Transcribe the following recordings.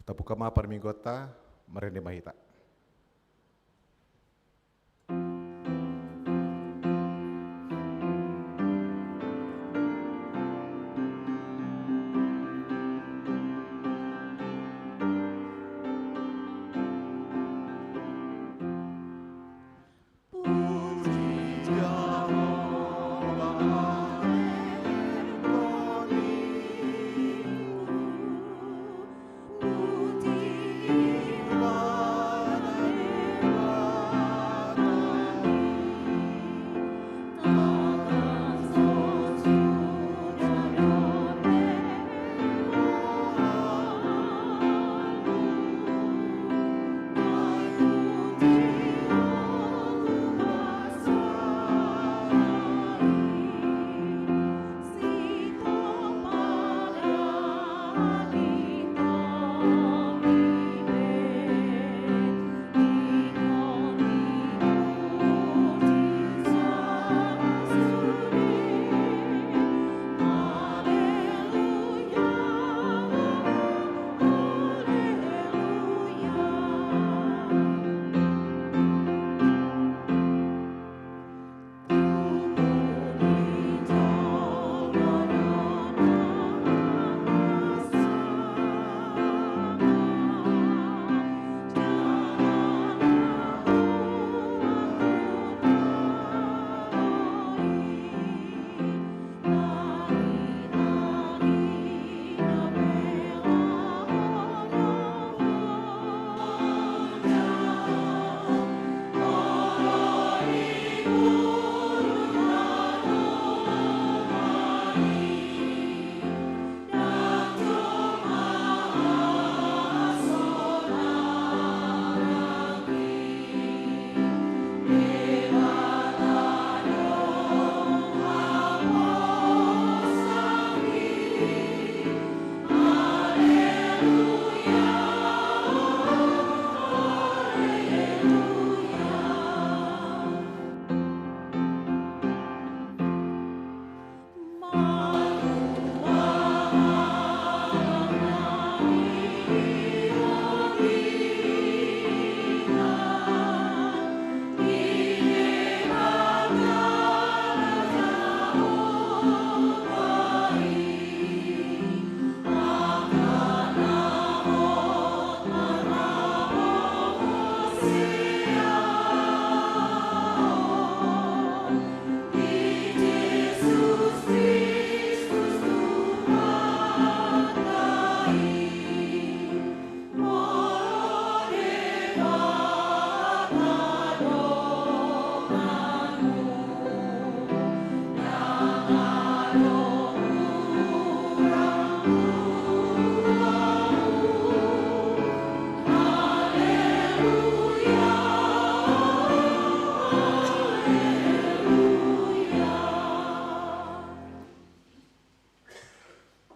Tapukama parmigota marende mahita.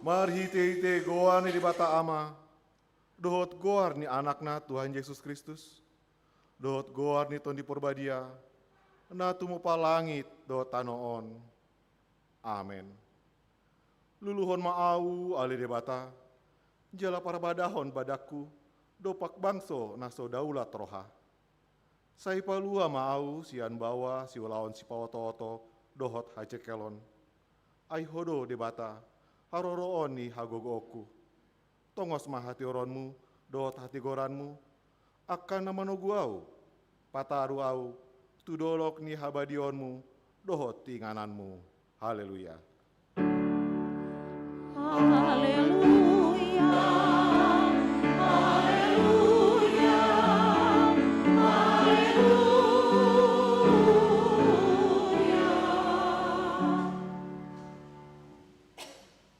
Marhite-hite goar ni di bata ama, dohot goar ni anakna Tuhan Yesus Kristus, dohot goar ni ton di porbadia, na tumupa langit dohot tanoon. Amen. Luluhon maau ali di bata, jala para badahon badaku, dopak bangso naso daulat roha. Sai palua maau sian bawa si ulaon si pawoto-oto dohot hacekelon. Ai hodo di bata, haroroon ni hagogoku. Tongos mahati oronmu, dohot hati goranmu, akan namanogu au, pataru au, tudolok ni habadionmu, dohot tingananmu. Haleluya. Haleluya. Haleluya.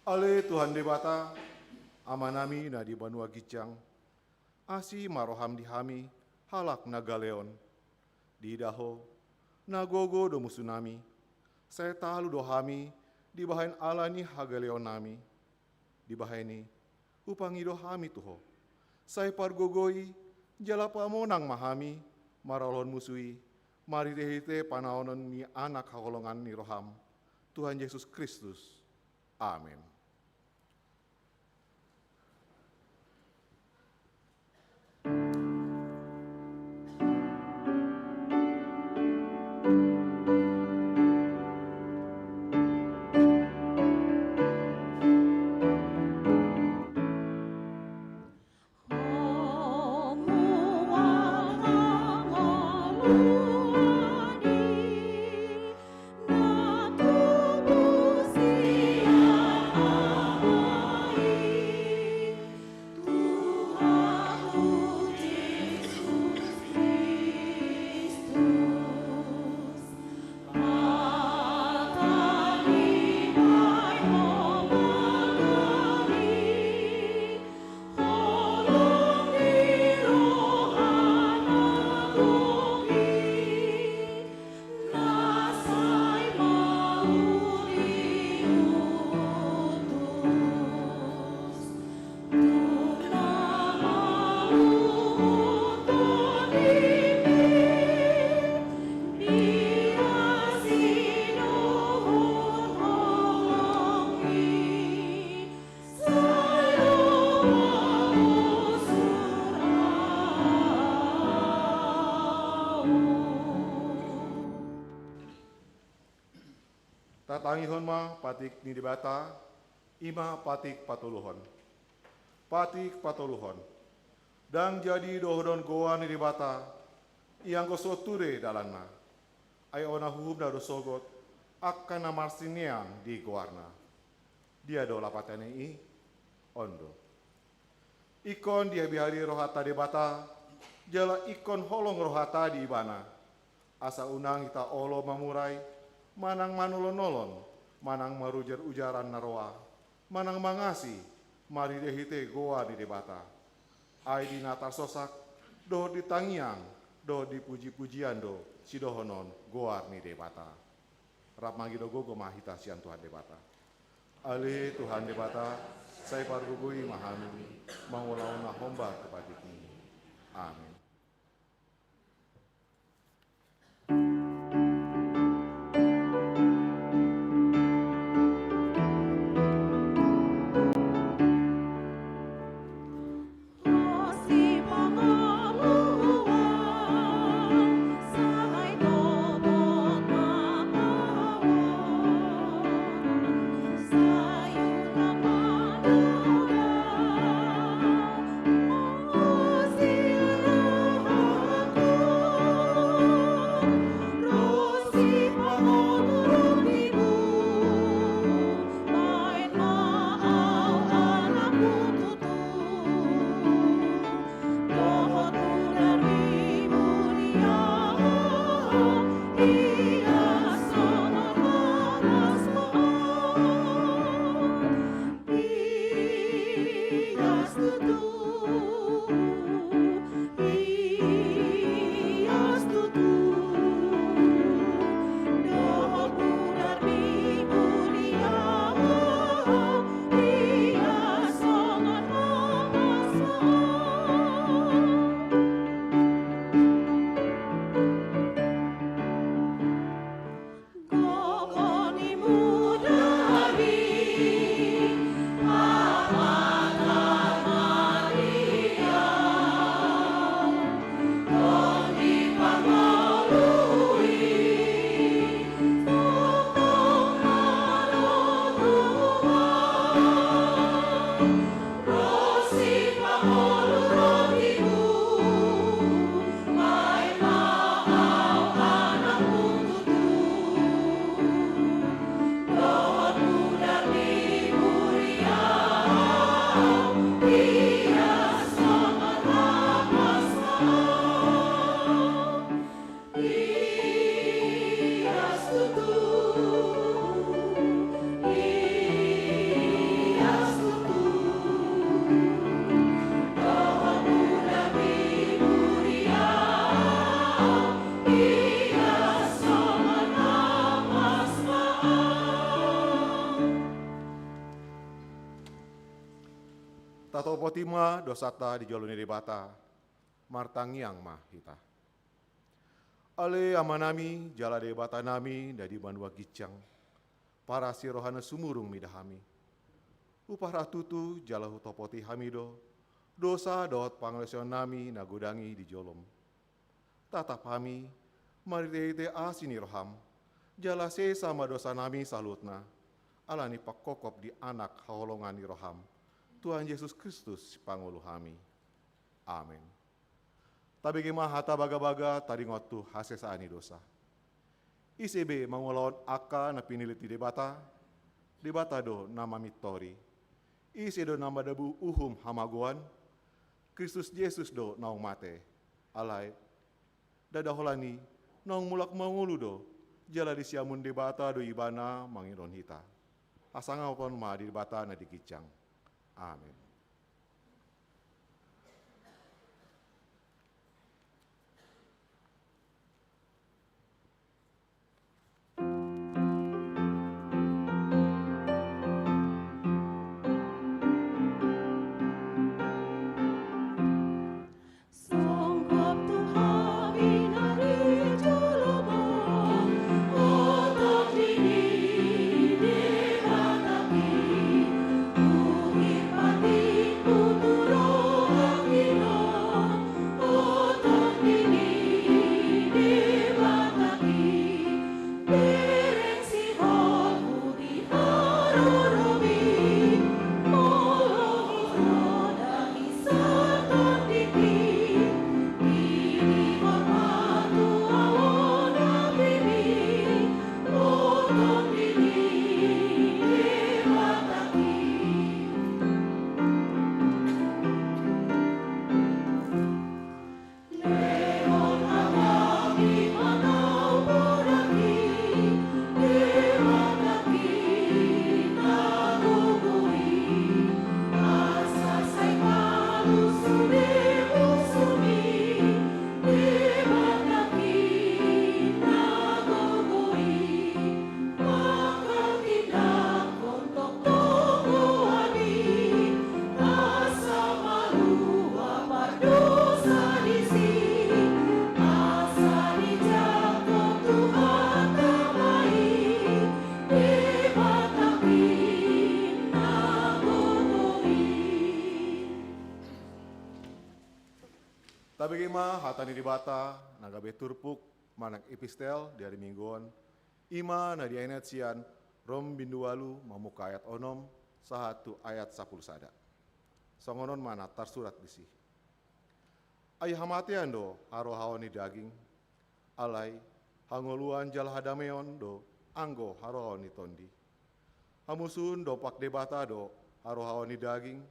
Ale Tuhan debata, amanami na di Banua Gijang, asi maroham di hami, halak nagaleon, di daho, nagogo do musunami, saya talu do hami, di bahain alani hagaleon nami, di bahaini, upangi do hami tuho, saya pargogoi, jalapa monang mahami, maralon musui, mari tehite panaonon ni anak hakolongan ni roham, Tuhan Yesus Kristus. Amin. Tatangihon ma patik ni dibata, ima patik patuluhon. Patik patuluhon. Dang jadi dohodon goa ni dibata, iang kosoture dalanna. Ayo ona huhub na dosogot, akan namarsineang di goarna. Dia do lapatene i, ondo. Ikon dia bihari rohata debata, jala ikon holong rohata di ibana. Asa unang ita olo mamurai, manang manolon-nolon, manang marujar-ujaran naroa, manang mangasi, mari dehite goa di debata. Ai di nata sosak, do di tangiang, do di puji-pujian do, si dohonon goar ni debata. Rap magido gogo mahita sian Tuhan debata. Ale Tuhan debata, saya pargugui mahami, mangulauna homba kepadiki. Amin. Tato potima dosata di joloni debata, martangiang mah hita. Ale amanami jala debata nami dari banua gicang, para si rohana sumurung midahami. Upah ratutu jala hutopoti hamido, dosa dot panglesion nami nagudangi di jolom. Tatap hami, mari te asini roham, jala se sama dosa nami salutna, alani pakokop di anak haolongani roham. Tuhan Yesus Kristus pangulu kami. Amin. Tabigi mahata baga-baga tadi ngotu hasesaani dosa. ICB mangulawan aka na pinilit di debata do nama mitori. Isi do nama dabu uhum hamaguan, Kristus Yesus do naung mate. Alai, dadaholani naung mulak mangulu do, jala di siamun debata do ibana mangiron hita. Asangapon ma di debata na dikicang. Amin. Pati bagaimana hatani dibata, naga beturpuk, manak epistel dari mingguan, ima na diainet sian, rom bindualu mamuka ayat onom, sahatu ayat 10 sada. Songonon mana tarsurat bisi. Ayah hamatian do haro hawani daging, alai hangoluan jal hadameon do anggo haro hawani tondi. Hamusun do pak debata do haro hawani daging,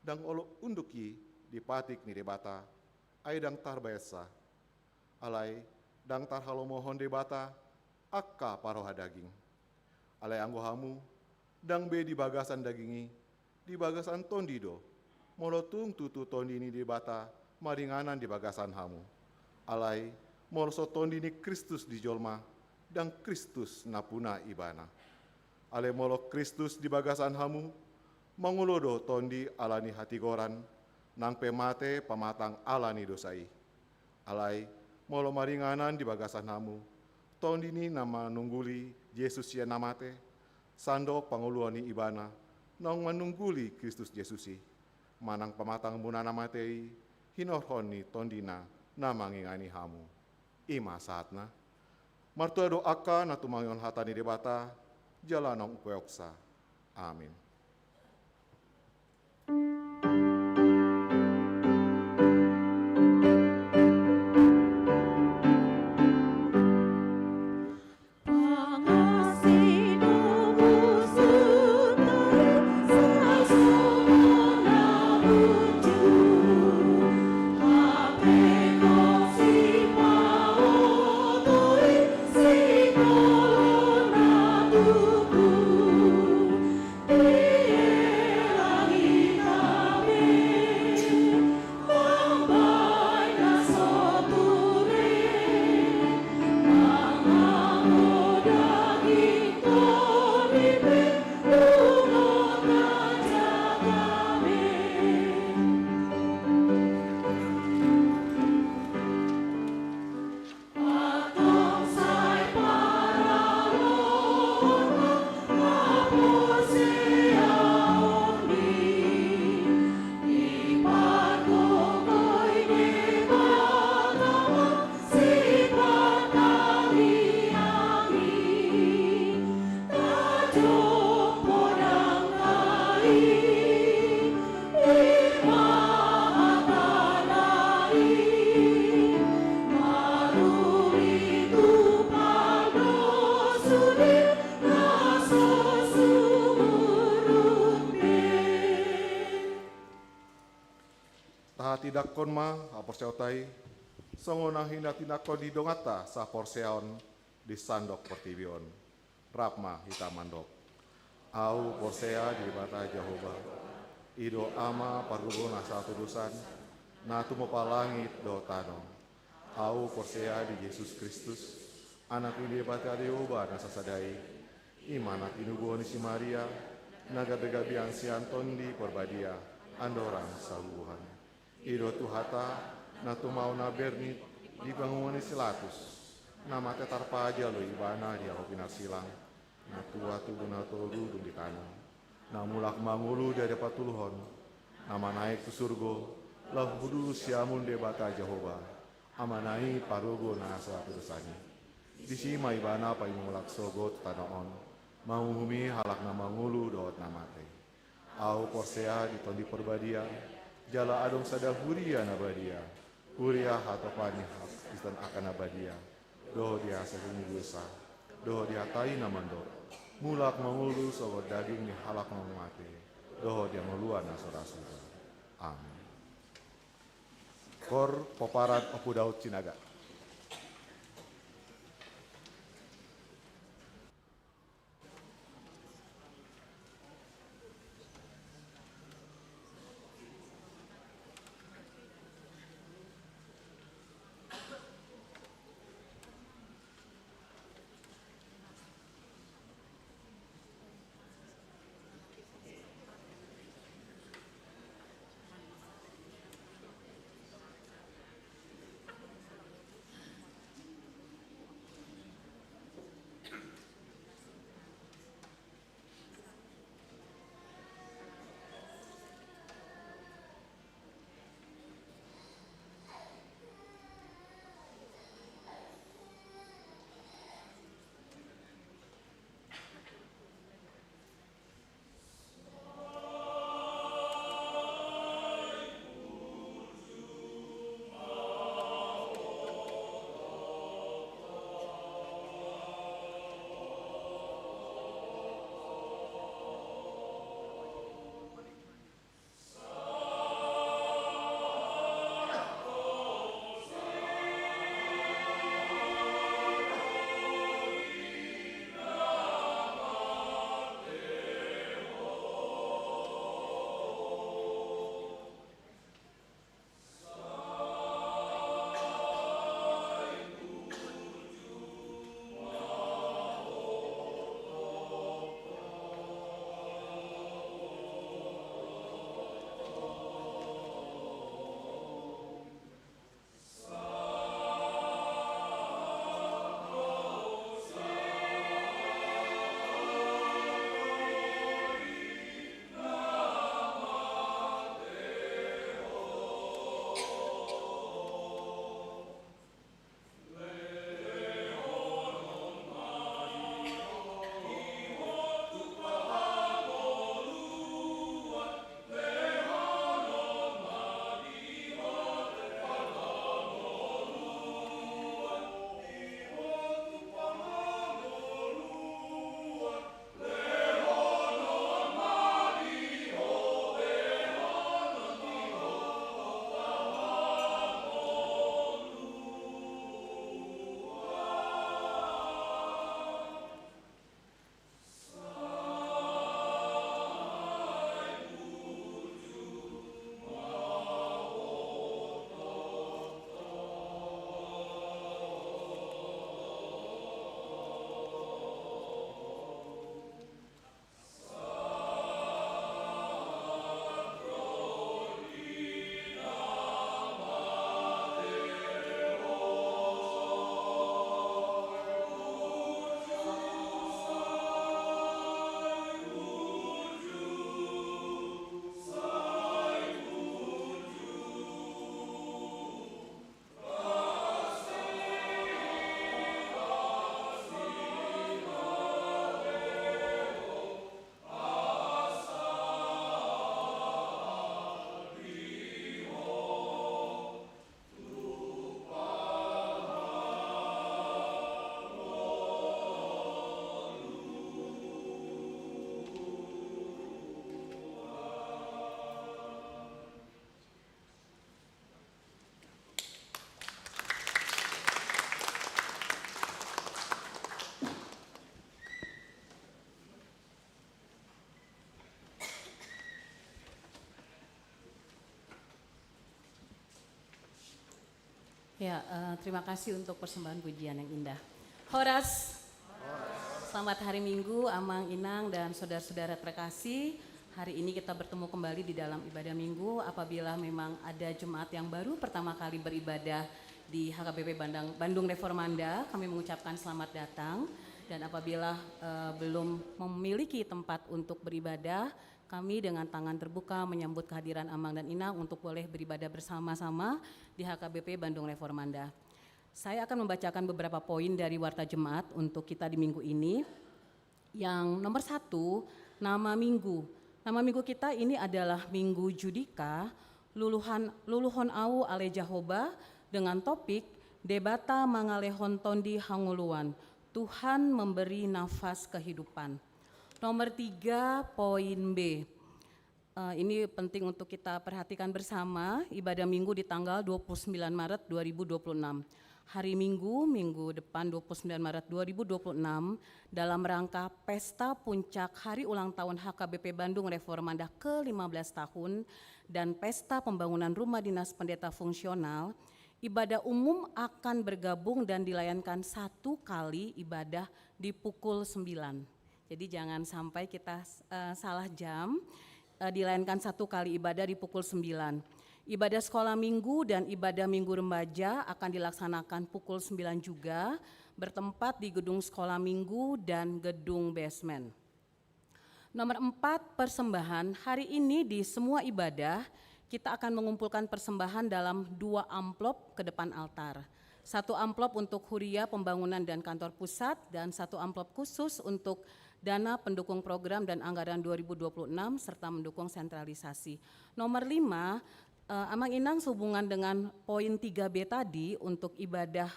dang olo unduki dipatik ni debata, ay dang tar baesa, alai dang tar halo mohon debata, akka paroha daging. Alai anggo hamu, dang be di bagasan dagingi, di bagasan tondi do, molotung tutu tondi ini debata, maringanan di bagasan hamu. Alai moloso tondi ni Kristus di jolma, dang Kristus napuna ibana. Alai molo Kristus di bagasan hamu, mangulodo tondi alani hati goran, nang pemate pamatang alani dosai. Alai molo maringanan di bagasan hamu, tondi ni nama nungguli Yesus ya namate, sandok panguluani ibana, nang manungguli Kristus Yesusi, manang pamatang muna namatei, hinorhoni tondina namangingani hamu. Ima saatna, martua doaka natumangion hatani debata, jalanong upeoksa. Amin. Tidak konma aporseotai, songona hina tinako di dongata sa porseon di sandok pertibion, rapma hitamandok. Au porsea di bata Jehovah, ido ama pargubona satu dusan, natu mopalangit do tano. Au porsea di Yesus Kristus, anak ini bata Jehovah nasa sadai, imanat inubuhoni si Maria, naga begabian si Anton di perbadia, andorang saluhan. Ido tuhata na tumau na bernit di bangunan silatus nama tetar paja lo ibana dia opinar silang na tua tubuh na tolu di tanah na mulak mangulu dari patuluhon nama naik ke surgo lah hudu siamun de bata Jehovah amanai parogo na suatu dosani di sima ibana pa mulak sogot tanaon mau humi halak na mangulu dot namate au porsea di tondi perbadia jala adong sada huria nabadia, huria hatopani hak istan akan nabadia, doh dia segini dosa, doh dia tai namando, mulak mangulu sobat daging ni halak mati, doh dia meluan nasora-sora. Amin. Kor poparat opu Daud Cinaga. Ya, terima kasih untuk persembahan pujian yang indah. Horas, selamat hari Minggu, Amang, Inang, dan saudara-saudara terkasih. Hari ini kita bertemu kembali di dalam ibadah Minggu. Apabila memang ada jemaat yang baru pertama kali beribadah di HKBP Bandung Reformanda, kami mengucapkan selamat datang. Dan apabila belum memiliki tempat untuk beribadah, kami dengan tangan terbuka menyambut kehadiran Amang dan Inang untuk boleh beribadah bersama-sama di HKBP Bandung Reformanda. Saya akan membacakan beberapa poin dari Warta Jemaat untuk kita di minggu ini. Yang nomor 1, nama minggu. Nama minggu kita ini adalah Minggu Judika, Luluhon Au Ale Jahoba, dengan topik Debata Mangalehon Tondi Hanguluan, Tuhan memberi nafas kehidupan. Nomor 3, poin B. Ini penting untuk kita perhatikan bersama, ibadah minggu di tanggal 29 Maret 2026. Hari Minggu, minggu depan 29 Maret 2026, dalam rangka Pesta Puncak Hari Ulang Tahun HKBP Bandung Reformanda ke-15 tahun dan Pesta Pembangunan Rumah Dinas Pendeta Fungsional, ibadah umum akan bergabung dan dilayankan 1 kali ibadah di pukul 9. Jadi jangan sampai kita salah jam, dilayankan 1 kali ibadah di pukul 9. Ibadah sekolah minggu dan ibadah minggu remaja akan dilaksanakan pukul 9 juga, bertempat di gedung sekolah minggu dan gedung basement. Nomor 4, persembahan. Hari ini di semua ibadah kita akan mengumpulkan persembahan dalam 2 amplop ke depan altar. 1 amplop untuk Huria Pembangunan dan Kantor Pusat dan 1 amplop khusus untuk dana pendukung program dan anggaran 2026 serta mendukung sentralisasi. Nomor 5, Amang Inang sehubungan dengan poin 3B tadi untuk ibadah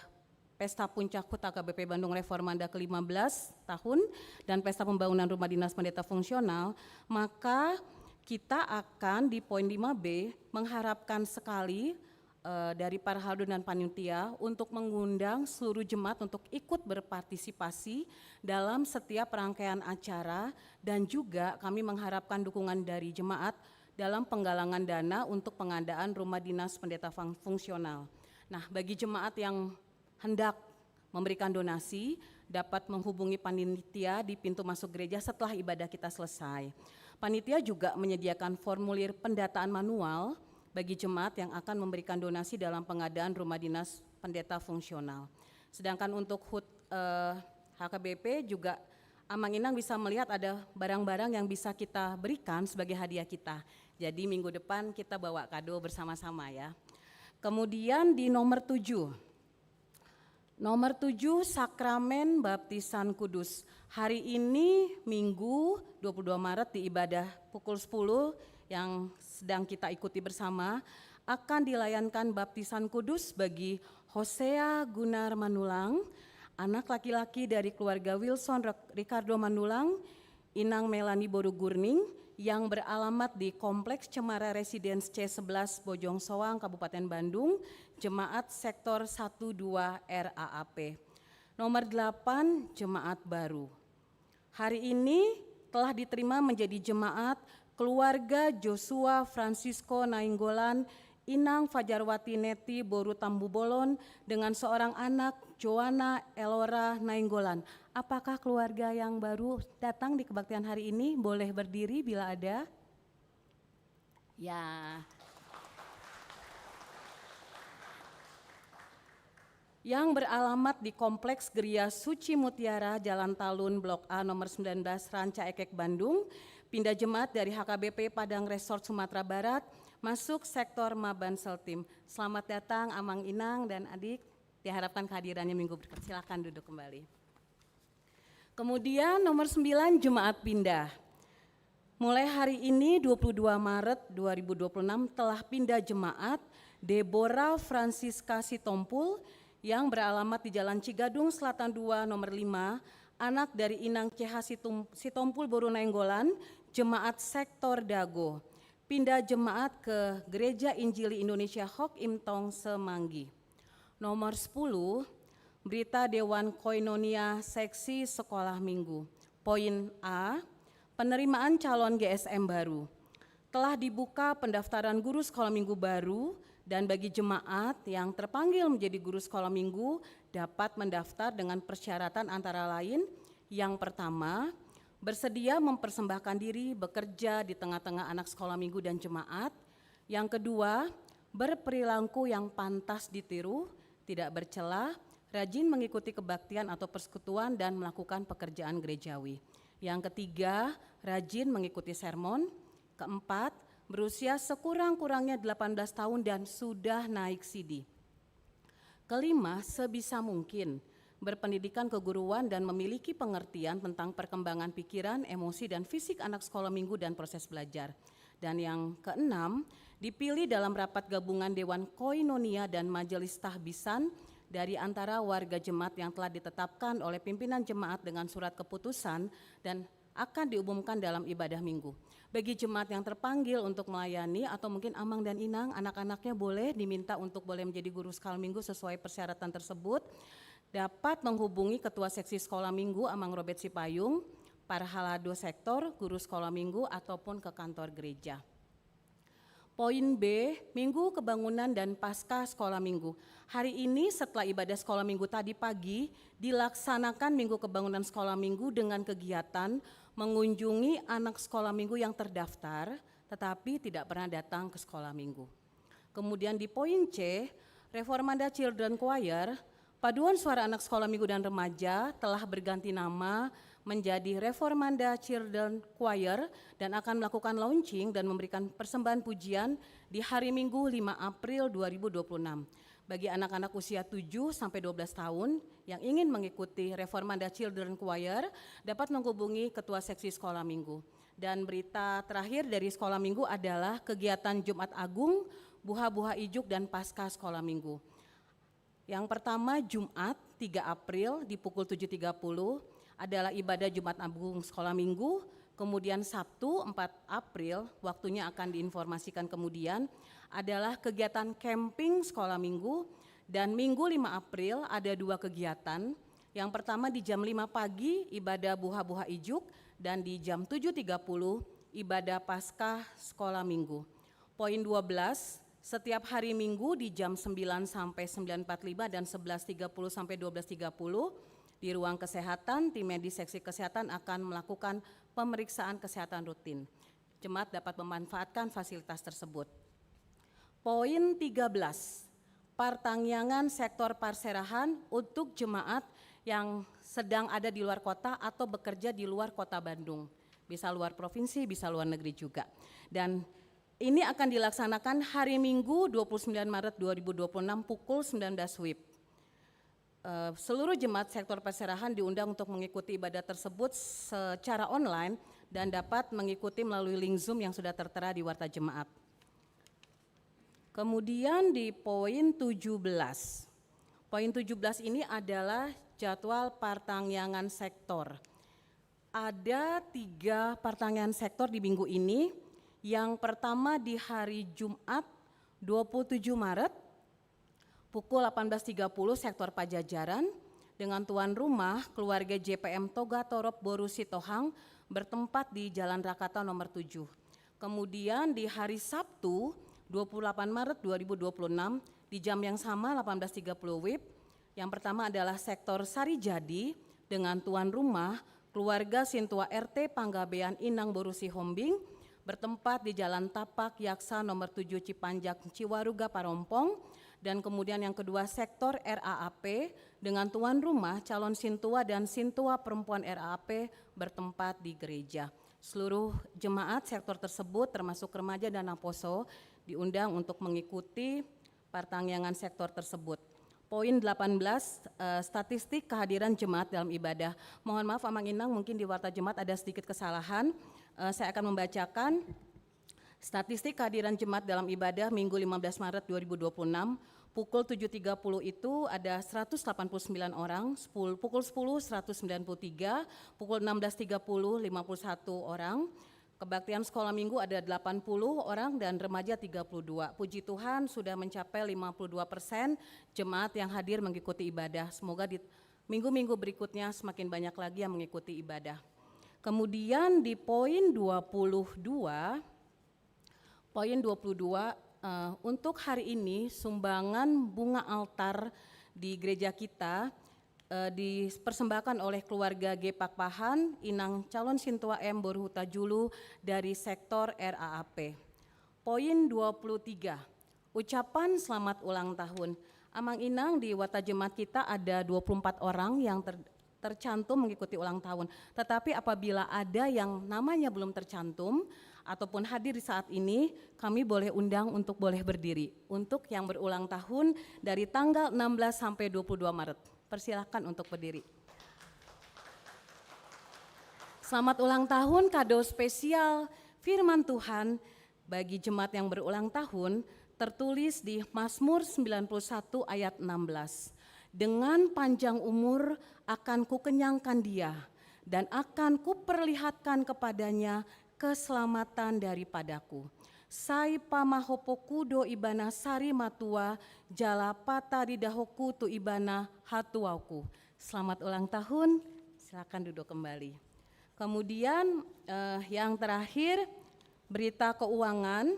Pesta Puncak HUT HKBP Bandung Reformanda ke-15 tahun dan Pesta Pembangunan Rumah Dinas Pendeta Fungsional, maka kita akan di poin 5B mengharapkan sekali dari para haldo dan panitia untuk mengundang seluruh jemaat untuk ikut berpartisipasi dalam setiap rangkaian acara, dan juga kami mengharapkan dukungan dari jemaat dalam penggalangan dana untuk pengadaan rumah dinas pendeta fungsional. Nah, bagi jemaat yang hendak memberikan donasi dapat menghubungi panitia di pintu masuk gereja setelah ibadah kita selesai. Panitia juga menyediakan formulir pendataan manual bagi jemaat yang akan memberikan donasi dalam pengadaan rumah dinas pendeta fungsional. Sedangkan untuk HUT HKBP juga Amang Inang bisa melihat ada barang-barang yang bisa kita berikan sebagai hadiah kita. Jadi minggu depan kita bawa kado bersama-sama ya. Kemudian di nomor 7. Nomor 7, Sakramen Baptisan Kudus. Hari ini Minggu 22 Maret di ibadah pukul 10 yang sedang kita ikuti bersama, akan dilayankan baptisan kudus bagi Hosea Gunar Manulang, anak laki-laki dari keluarga Wilson Ricardo Manulang, Inang Melani Borugurning, yang beralamat di Kompleks Cemara Residence C11 Bojong Soang, Kabupaten Bandung, Jemaat Sektor 12 RAAP. Nomor 8, jemaat baru. Hari ini telah diterima menjadi jemaat keluarga Joshua Francisco Nainggolan, Inang Fajarwati Neti Boru Tambubolon dengan seorang anak Joanna Elora Nainggolan. Apakah keluarga yang baru datang di kebaktian hari ini? Boleh berdiri bila ada. Ya. Yang beralamat di Kompleks Geria Suci Mutiara, Jalan Talun, Blok A nomor 19, Ranca Ekek, Bandung. Pindah jemaat dari HKBP Padang Resort Sumatera Barat, masuk sektor Maban Seltim. Selamat datang Amang Inang dan adik, diharapkan kehadirannya minggu berikut. Silakan duduk kembali. Kemudian nomor 9, jemaat pindah. Mulai hari ini 22 Maret 2026 telah pindah jemaat Deborah Francisca Sitompul yang beralamat di Jalan Cigadung Selatan 2 nomor 5, anak dari Inang CH Sitompul Boru Nainggolan, jemaat sektor Dago. Pindah jemaat ke Gereja Injili Indonesia Hok Imtong Semanggi. Nomor 10, berita Dewan Koinonia Seksi Sekolah Minggu. Poin A, penerimaan calon GSM baru. Telah dibuka pendaftaran guru sekolah minggu baru Dan bagi jemaat yang terpanggil menjadi guru sekolah minggu dapat mendaftar dengan persyaratan antara lain, yang pertama, bersedia mempersembahkan diri bekerja di tengah-tengah anak sekolah minggu dan jemaat. Yang kedua, berperilaku yang pantas ditiru, tidak bercela, rajin mengikuti kebaktian atau persekutuan dan melakukan pekerjaan gerejawi. Yang ketiga, rajin mengikuti sermon. Keempat, berusia sekurang-kurangnya 18 tahun dan sudah naik CD. Kelima, sebisa mungkin berpendidikan keguruan dan memiliki pengertian tentang perkembangan pikiran, emosi, dan fisik anak sekolah minggu dan proses belajar. Dan yang keenam, dipilih dalam rapat gabungan Dewan Koinonia dan Majelis Tahbisan dari antara warga jemaat yang telah ditetapkan oleh pimpinan jemaat dengan surat keputusan dan akan diumumkan dalam ibadah minggu. Bagi jemaat yang terpanggil untuk melayani atau mungkin Amang dan Inang, anak-anaknya boleh diminta untuk boleh menjadi guru sekolah minggu sesuai persyaratan tersebut, dapat menghubungi Ketua Seksi Sekolah Minggu Amang Robert Sipayung, para halado sektor, guru sekolah minggu ataupun ke kantor gereja. Poin B, Minggu Kebangunan dan Pasca Sekolah Minggu. Hari ini setelah ibadah sekolah minggu tadi pagi, dilaksanakan Minggu Kebangunan Sekolah Minggu dengan kegiatan mengunjungi anak sekolah minggu yang terdaftar tetapi tidak pernah datang ke sekolah minggu. Kemudian di poin C, Reformanda Children Choir, paduan suara anak sekolah minggu dan remaja telah berganti nama menjadi Reformanda Children Choir dan akan melakukan launching dan memberikan persembahan pujian di hari Minggu 5 April 2026. Bagi anak-anak usia 7 sampai 12 tahun yang ingin mengikuti Reformanda Children Choir dapat menghubungi Ketua Seksi Sekolah Minggu. Dan berita terakhir dari Sekolah Minggu adalah kegiatan Jumat Agung, Buha-Buha Ijuk dan Pasca Sekolah Minggu. Yang pertama Jumat 3 April di pukul 7.30 adalah ibadah Jumat Agung Sekolah Minggu. Kemudian Sabtu 4 April, waktunya akan diinformasikan kemudian, adalah kegiatan camping sekolah minggu. Dan Minggu 5 April ada 2 kegiatan. Yang pertama di jam 5 pagi ibadah Buha-Buha Ijuk dan di jam 7.30 ibadah Paskah sekolah minggu. Poin 12, setiap hari Minggu di jam 9 sampai 9.45 dan 11.30 sampai 12.30 di ruang kesehatan, tim medis seksi kesehatan akan melakukan pemeriksaan kesehatan rutin. Jemaat dapat memanfaatkan fasilitas tersebut. Poin 13, pertangyangan sektor parserahan untuk jemaat yang sedang ada di luar kota atau bekerja di luar kota Bandung. Bisa luar provinsi, bisa luar negeri juga. Dan ini akan dilaksanakan hari Minggu 29 Maret 2026 pukul 19 WIB. Seluruh jemaat sektor perserahan diundang untuk mengikuti ibadah tersebut secara online dan dapat mengikuti melalui link Zoom yang sudah tertera di Warta Jemaat. Kemudian di poin 17. Poin 17 ini adalah jadwal pertangyangan sektor. Ada 3 pertangyangan sektor di minggu ini. Yang pertama di hari Jumat 27 Maret pukul 18.30 sektor Pajajaran dengan tuan rumah keluarga JPM Toga Torop Boru Sitohang bertempat di Jalan Rakata nomor 7. Kemudian di hari Sabtu 28 Maret 2026 di jam yang sama 18.30 WIB. Yang pertama adalah sektor Sarijadi dengan tuan rumah keluarga Sintua RT Panggabean Inang Boru Sihombing bertempat di Jalan Tapak Yaksa nomor 7 Cipanjak Ciwaruga Parompong. Dan kemudian yang kedua sektor RAAP dengan tuan rumah calon Sintua dan Sintua perempuan RAAP bertempat di gereja. Seluruh jemaat sektor tersebut termasuk remaja dan Aposo diundang untuk mengikuti pertangyangan sektor tersebut. Poin 18, statistik kehadiran jemaat dalam ibadah. Mohon maaf Amang Inang, mungkin di Warta Jemaat ada sedikit kesalahan. Saya akan membacakan statistik kehadiran jemaat dalam ibadah Minggu 15 Maret 2026. Pukul 7.30 itu ada 189 orang, pukul 10 193, pukul 16.30 51 orang. Kebaktian sekolah minggu ada 80 orang dan remaja 32. Puji Tuhan sudah mencapai 52% jemaat yang hadir mengikuti ibadah. Semoga di minggu-minggu berikutnya semakin banyak lagi yang mengikuti ibadah. Kemudian di poin 22, Untuk hari ini sumbangan bunga altar di gereja kita dipersembahkan oleh keluarga G. Pakpahan, Inang Calon Sintua M. Borhuta Julu dari sektor RAAP. Poin 23, ucapan selamat ulang tahun. Amang Inang, di Wata Jemaat kita ada 24 orang yang tercantum mengikuti ulang tahun. Tetapi apabila ada yang namanya belum tercantum ataupun hadir di saat ini, kami boleh undang untuk boleh berdiri. Untuk yang berulang tahun dari tanggal 16 sampai 22 Maret. Persilahkan untuk berdiri. Selamat ulang tahun, kado spesial firman Tuhan bagi jemaat yang berulang tahun tertulis di Mazmur 91 ayat 16. Dengan panjang umur akan kukenyangkan dia dan akan kuperlihatkan kepadanya keselamatan daripadaku. Sai pamahopoku do ibana sari matua jala pata didahoku tu ibana hatuauku. Selamat ulang tahun, silakan duduk kembali. Kemudian yang terakhir berita keuangan.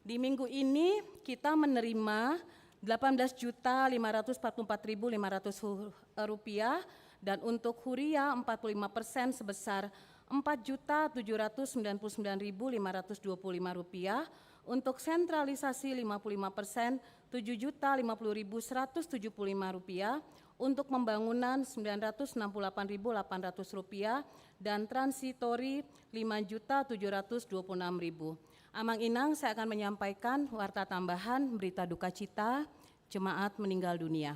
Di minggu ini kita menerima 18.544.500 rupiah dan untuk huria 45% sebesar 4.799.525 rupiah, untuk sentralisasi 55% 7.050.175 rupiah, untuk pembangunan 968.800 rupiah dan transitori 5.726.000. Amang Inang, saya akan menyampaikan warta tambahan berita duka cita jemaat meninggal dunia.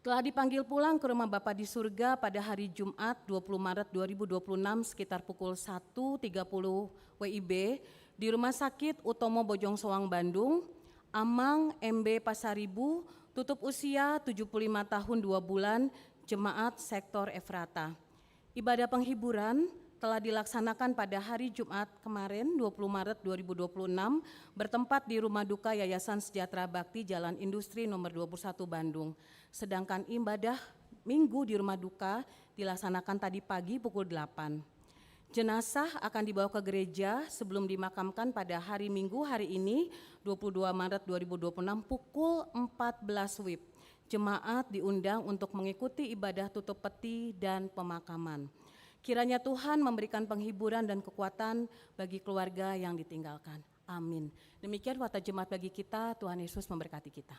Telah dipanggil pulang ke rumah Bapa di surga pada hari Jumat 20 Maret 2026 sekitar pukul 1.30 WIB di Rumah Sakit Utomo Bojong Soang, Bandung, Amang MB Pasaribu, tutup usia 75 tahun 2 bulan, jemaat sektor Efrata. Ibadah penghiburan telah dilaksanakan pada hari Jumat kemarin 20 Maret 2026 bertempat di Rumah Duka Yayasan Sejahtera Bakti Jalan Industri nomor 21 Bandung. Sedangkan ibadah Minggu di Rumah Duka dilaksanakan tadi pagi pukul 8. Jenazah akan dibawa ke gereja sebelum dimakamkan pada hari Minggu hari ini 22 Maret 2026 pukul 14 WIB. Jemaat diundang untuk mengikuti ibadah tutup peti dan pemakaman. Kiranya Tuhan memberikan penghiburan dan kekuatan bagi keluarga yang ditinggalkan. Amin. Demikian warta jemaat bagi kita, Tuhan Yesus memberkati kita.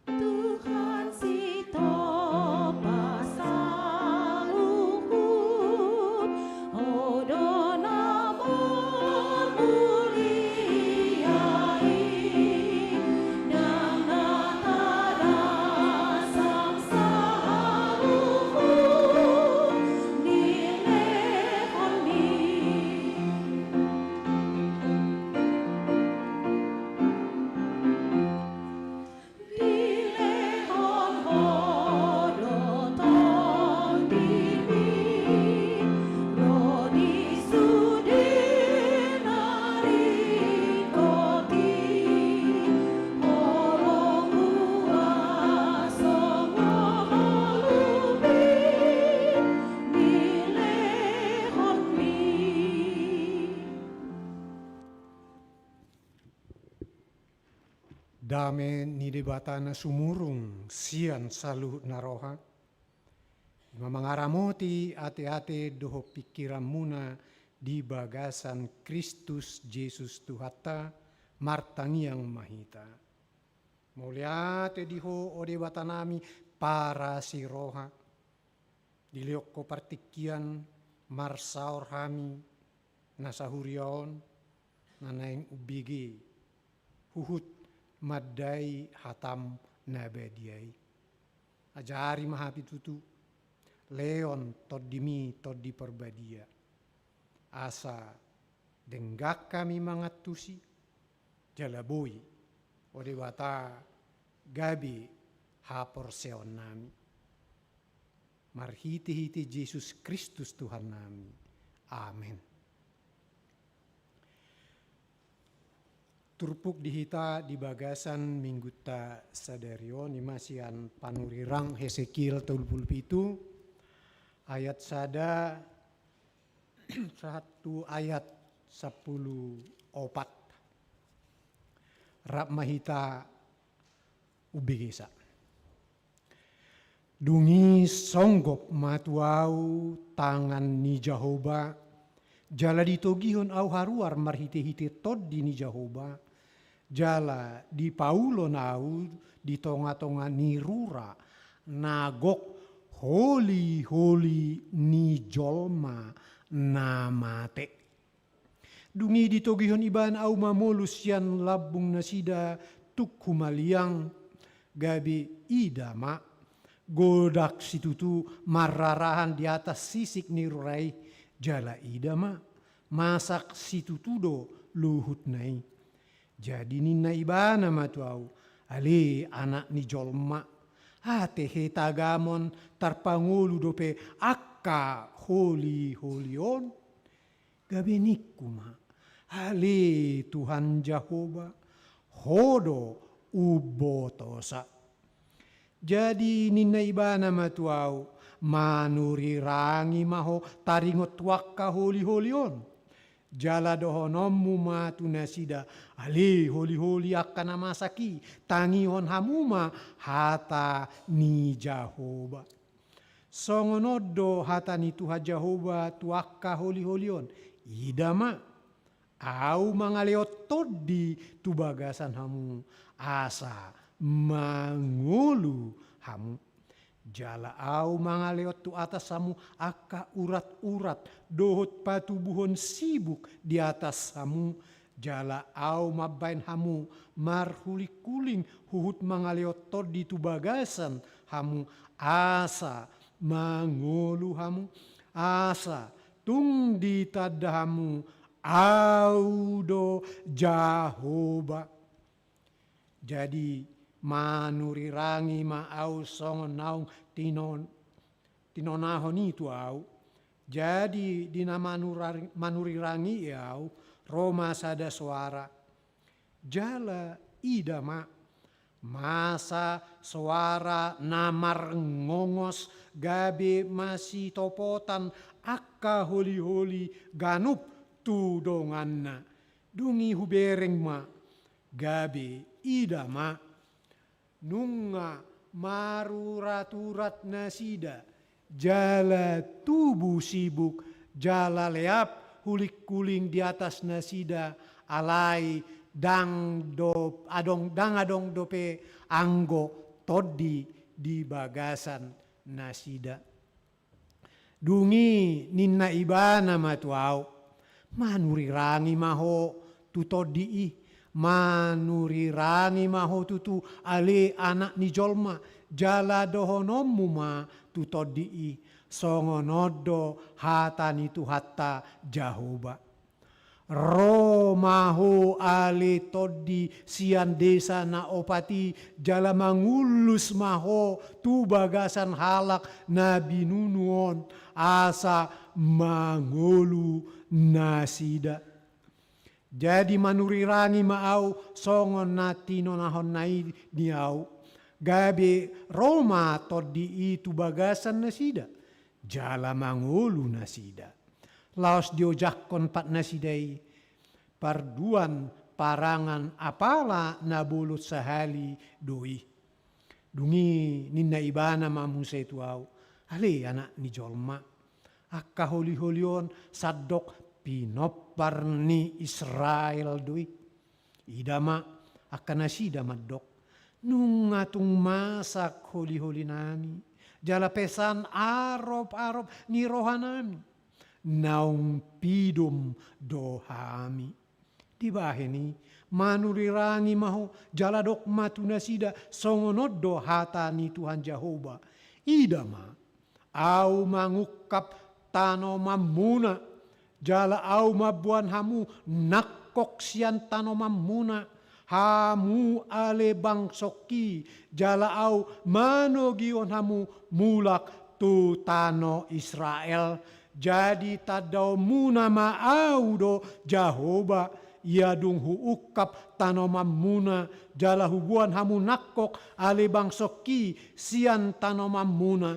Tuhan si topa saluhur, odona bermuliai, dan natada sang saluhur, nilehoni. Dilehon hodo ton dimi, rodi sudinari koti, horong ua semua malubi, nilehon mi. Dame ni debatana sumurung sian salu naroha. Mamangaramoti ate-ate doho pikiran muna di bagasan Kristus Yesus Tuhata martangiang mahita. Muliate diho o debatanami para si roha. Diliok ko partikian marsaor hami nasahurion nanaing ubigi huhut madai hatam nabediai. Ajari mahapitutu leon todimi todi perbadia. Asa denggak kami mangatusi jalabui odewata gabi hapor seon nami. marhiti-hiti Yesus Kristus Tuhan nami. Amin. Turpuk dihita di bagasan mingguta sadario ni masian panurirang Hesekiel 37 ayat sada satu ayat 10 rap mahita ubigisa. Dungi songgop matuau tangan ni Jehovah, jala ditogihon au haruar marhite-hite tod di ni Jehovah, jala di paulo nau di tonga-tonga ni rura, nagok holi ni jolma na mate. Dungi ditogihon iban au mamolus yan labung nasida tuk humaliang gabi idama, godak situtu mararahan di atas sisik nirurai jala idama masak situtudo luhut nai. Jadi nina ibana matuau ali anak ni jolma hate he tagamon tarpangulu dope akka holion gabe nikuma ali Tuhan Jehovah hodo ubotosa. Jadi nina ibana matuau manurirangi maho taringot wakka holi-holion. Jala dohonommu matu nasida ali holi-holi akkana masaki tangihon hamuma hata ni Jehovah. Songonodo hata ni Tuhan Jehovah tuakka holi-holion. Idama au mangaleot todi tu bagasan hamu asa mangulu hamu. Jala au mangaleot tu atas hamu akka urat-urat dohot patubuhon sibuk di atas hamu. Jala au mabain hamu marhuli-kuling huhut mangaleot todi tu bagasan hamu asa mangulu hamu asa tung di tadahamu audo Jehovah. Jadi manurirangi ma au songon naung tinonahon itu au. Jadi dina manurirangi au Roma sada suara. Jala idama masa suara namar ngongos gabe masih topotan akka holi-holi ganup tu donganna. Dungi hubereng ma gabe idama nunga maruraturat nasida jala tubuh sibuk jala leap hulik kuling di atas nasida alai dang adong dope anggo todi di bagasan nasida. Dungi ninna ibana matuau manurirangi maho tu todi manurirangi maho tutu ale anak ni jolma jala dohonommu ma tu todi songonodo hata ni tu hatta Jehovah. Romaho ale todi sian desa na opati jala mangulus maho tu bagasan halak na binunuon asa mangolu nasida. Jadi manurirangi maau songon natino nahon nai diau gabe Roma todi itu bagasan nasida jala mangolu nasida. Laos diojakkon pat nasidai parduan parangan apala nabulut sahali doi. Dungi ninna ibana mamuse tuau ale anak ni jolma akka holi-holion sadok pinopar ni Israel doi. Idama akka nasida maddok nungatung masak holi-holi nami jala pesan arop ni rohanami naung pidum dohami. Dibaheni manurirangi maho jaladok matu nasida songonoddo hata ni Tuhan Jehovah. Idama au mangukap tano mamuna jala au mabuan hamu nakok sian tano mamuna hamu ale bangsoki jala au manogion hamu mulak tu tano Israel jadi tadau muna maau do Jahoba ia dung huukap tano mamuna jala hubuan hamu nakok ale bangsoki sian tano mamuna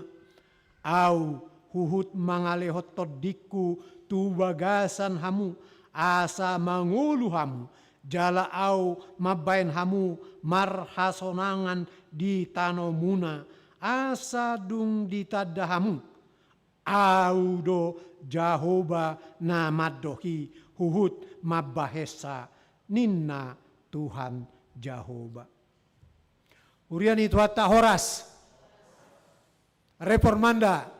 au huhut mangalehot todiku tu bagasan hamu asa mangulu hamu jala au mabain hamu marhasonangan di tano muna asa dung ditada hamu au do Jahoba na madohi huhut mabahesa ninna Tuhan Jahoba. Urian itu hatta Horas Reformanda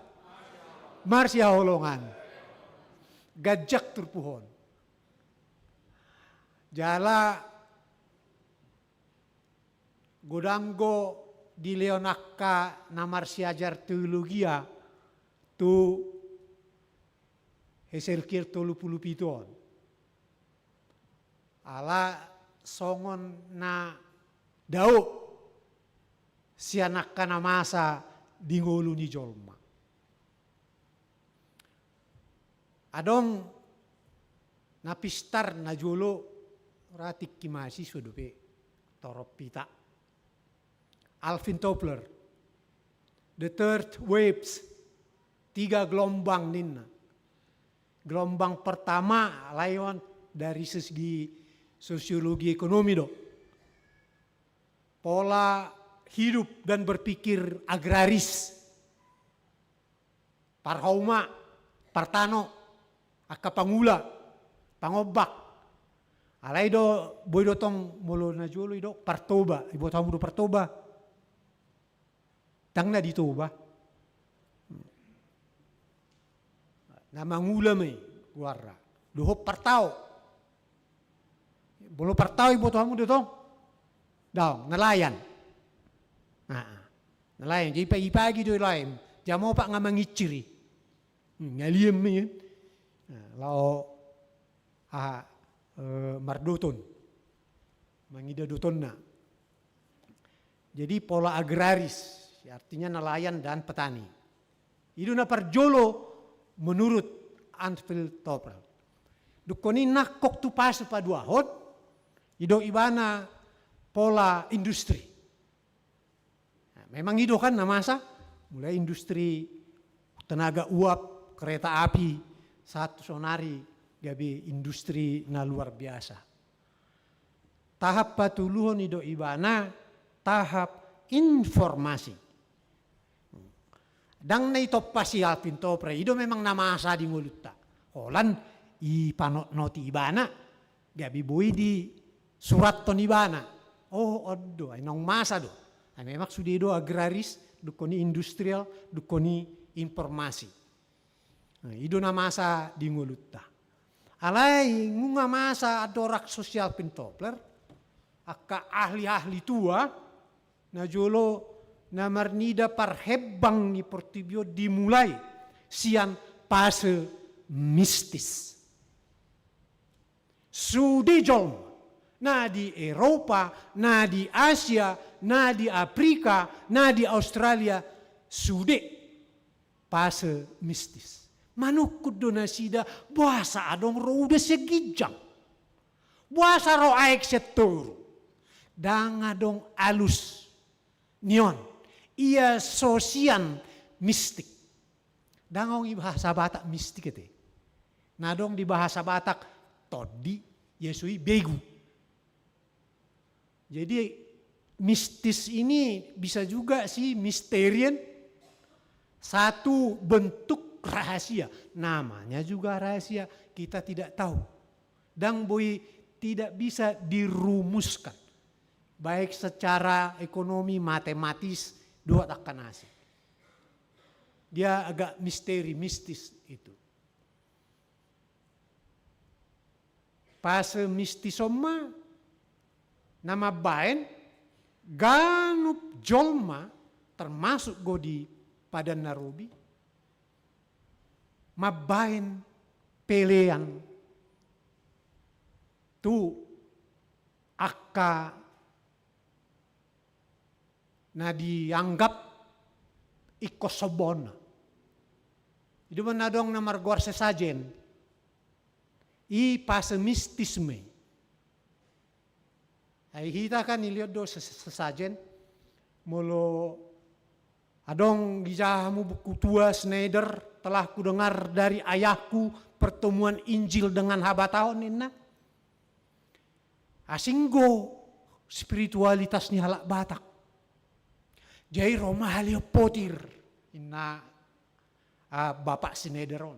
Marsia Holongan Gajak turpuhon jala godanggo di Leonakka namar siajar teologia tu Heselkir 37 ala songon na dau sianakka na masa di ngolu ni jolma adong napistar na jolo ratik kimasi sudope toropita Alvin Toffler the third waves 3 gelombang ninna gelombang pertama layon dari segi sosiologi ekonomi do pola hidup dan berpikir agraris parhauma partano akka pangula pangobak alai do boy dotong molo na jolo do partoba ibo tamu do partoba tangna ditoba na mangula me guarra dohop partao bolo partao ibo tamu dotong daw nelayan nelayan jadi pagi-pagi do lain jamo pak ngamangiciri ngaliem me lao mardoton mangida dotonna jadi pola agraris artinya nelayan dan petani itu na parjolo menurut Alvin Toffler dukoni nakok tu pas paduahot ido ibana pola industri memang itu kan namasa mulai industri tenaga uap kereta api satu sonari gabi industri na luar biasa. Tahap patuluhon ido ibana tahap informasi. Dang na ito pasi Alvin Toffler ido memang namasa di ngulutta. Holan i panot noti ibana gabi bui di surat ton ibana. Oh oddo ay nong masa do. Ay memang sudah do agraris dukoni industrial dukoni informasi. Nah, ido namasa di ngulutta. Alai ngunga masa adorak sosial Toffler akka ahli-ahli tua na jolo na marnida parhebang ni portibio dimulai sian fase mistis. Sudi jom na di Eropa, na di Asia, na di Afrika, na di Australia sude fase mistis. Manukud do nasida buasa adong ro udah segijang. Buasa ro aek seturu. Dang adong alus nion. Ia sosian mistik. Dangong i bahasa Batak mistik ete. Nadong di bahasa Batak todi yesui begu. Jadi mistis ini bisa juga sih misterian. Satu bentuk rahasia, namanya juga rahasia, kita tidak tahu. Dan boy tidak bisa dirumuskan. Baik secara ekonomi, matematis, dua takkan asing. Dia agak misteri, mistis itu. Pas mistisoma, nama bain, ganup jolma, termasuk godi Padan Narobi, mabain pelean tu akka na dianggap ikosobona Ido manadong na marguar sesajen. I pesimistisme. Ay kita kan iliod do sesajen. Molo adong gijahamu buku tua Schneider telah kudengar dari ayahku pertemuan Injil dengan habatahon inna. Asinggo spiritualitasnya halak Batak. Jai Roma halio potir inna Bapak Schneideron.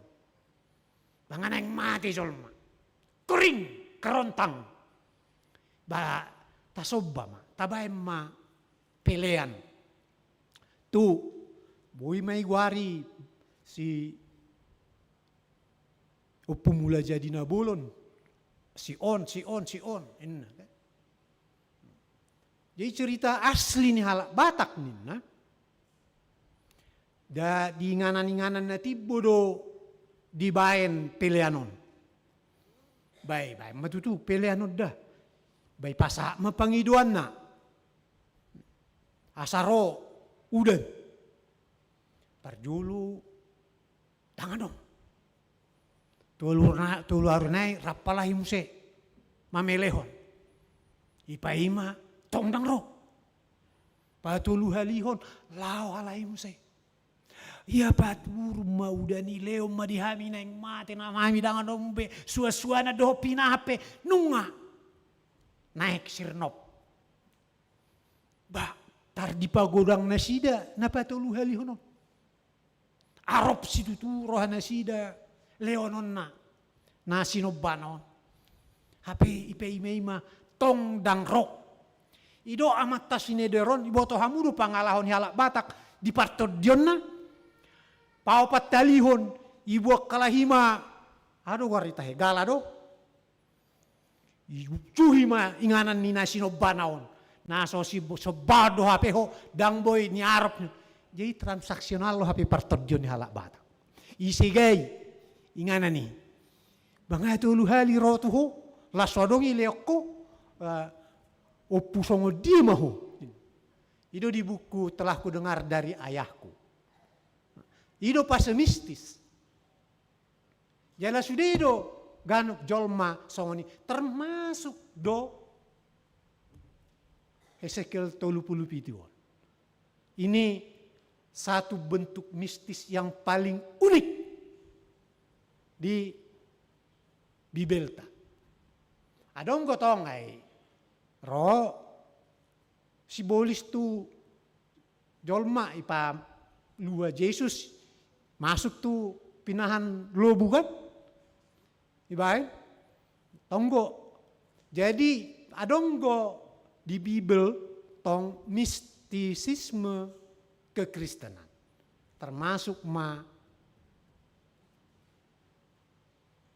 Bangan yang mati jolma. Kering, kerontang. Ba tasoba ma, tabaem ma pelean. Tu boy may wari si upumula jadi nabulon. Si on. Inna. Jadi cerita asli ni halak Batak ni na. Da di inganan na tibo do dibaen peleanon. Bay matutu peleanon dah. Bay pasa mapangiduan na. Asaro udan. Parjulu tangan dong. Tulur nai rapalahi muse mamelehon. Ipaima tongdang ro. Patulu halihon lao halai muse. Ia paturu maudani leo madihami na yang mati na mami dangan dombe suasana do pinape nunga naik sirnop. Ba tar di pagodang nasida na patulu halihon. Arop situ tu rohana sida leonon na sinobanon. Hape ipe imeima tong dang rok. Ido amat tasinederon iboto hamudu pangalahon halak Batak di partodion na. Paupat talihon ibu kalahima ado warita hegala do. Cuhima inganan ni nasinobanaon. Naso si sebado hape ho dang boy ni Arab. Jadi transaksional lo hape partodion halak Batak. Isigay ingana ni. Bangay tulu hali rotu ho lasodong ileokko opusongo di maho. Itu di buku telah ku dengar dari ayahku. Ido pesimistis. Jala sudah ido ganuk jolma songoni termasuk do Ezekiel 37. Ini satu bentuk mistis yang paling unik di Bibelta. Adong gotong ay ro simbolis tu jolma ipa lua Yesus masuk tu pinahan lobu kan? Ibae tonggo. Jadi adonggo di Bibel tong mistisisme kekristenan. Termasuk ma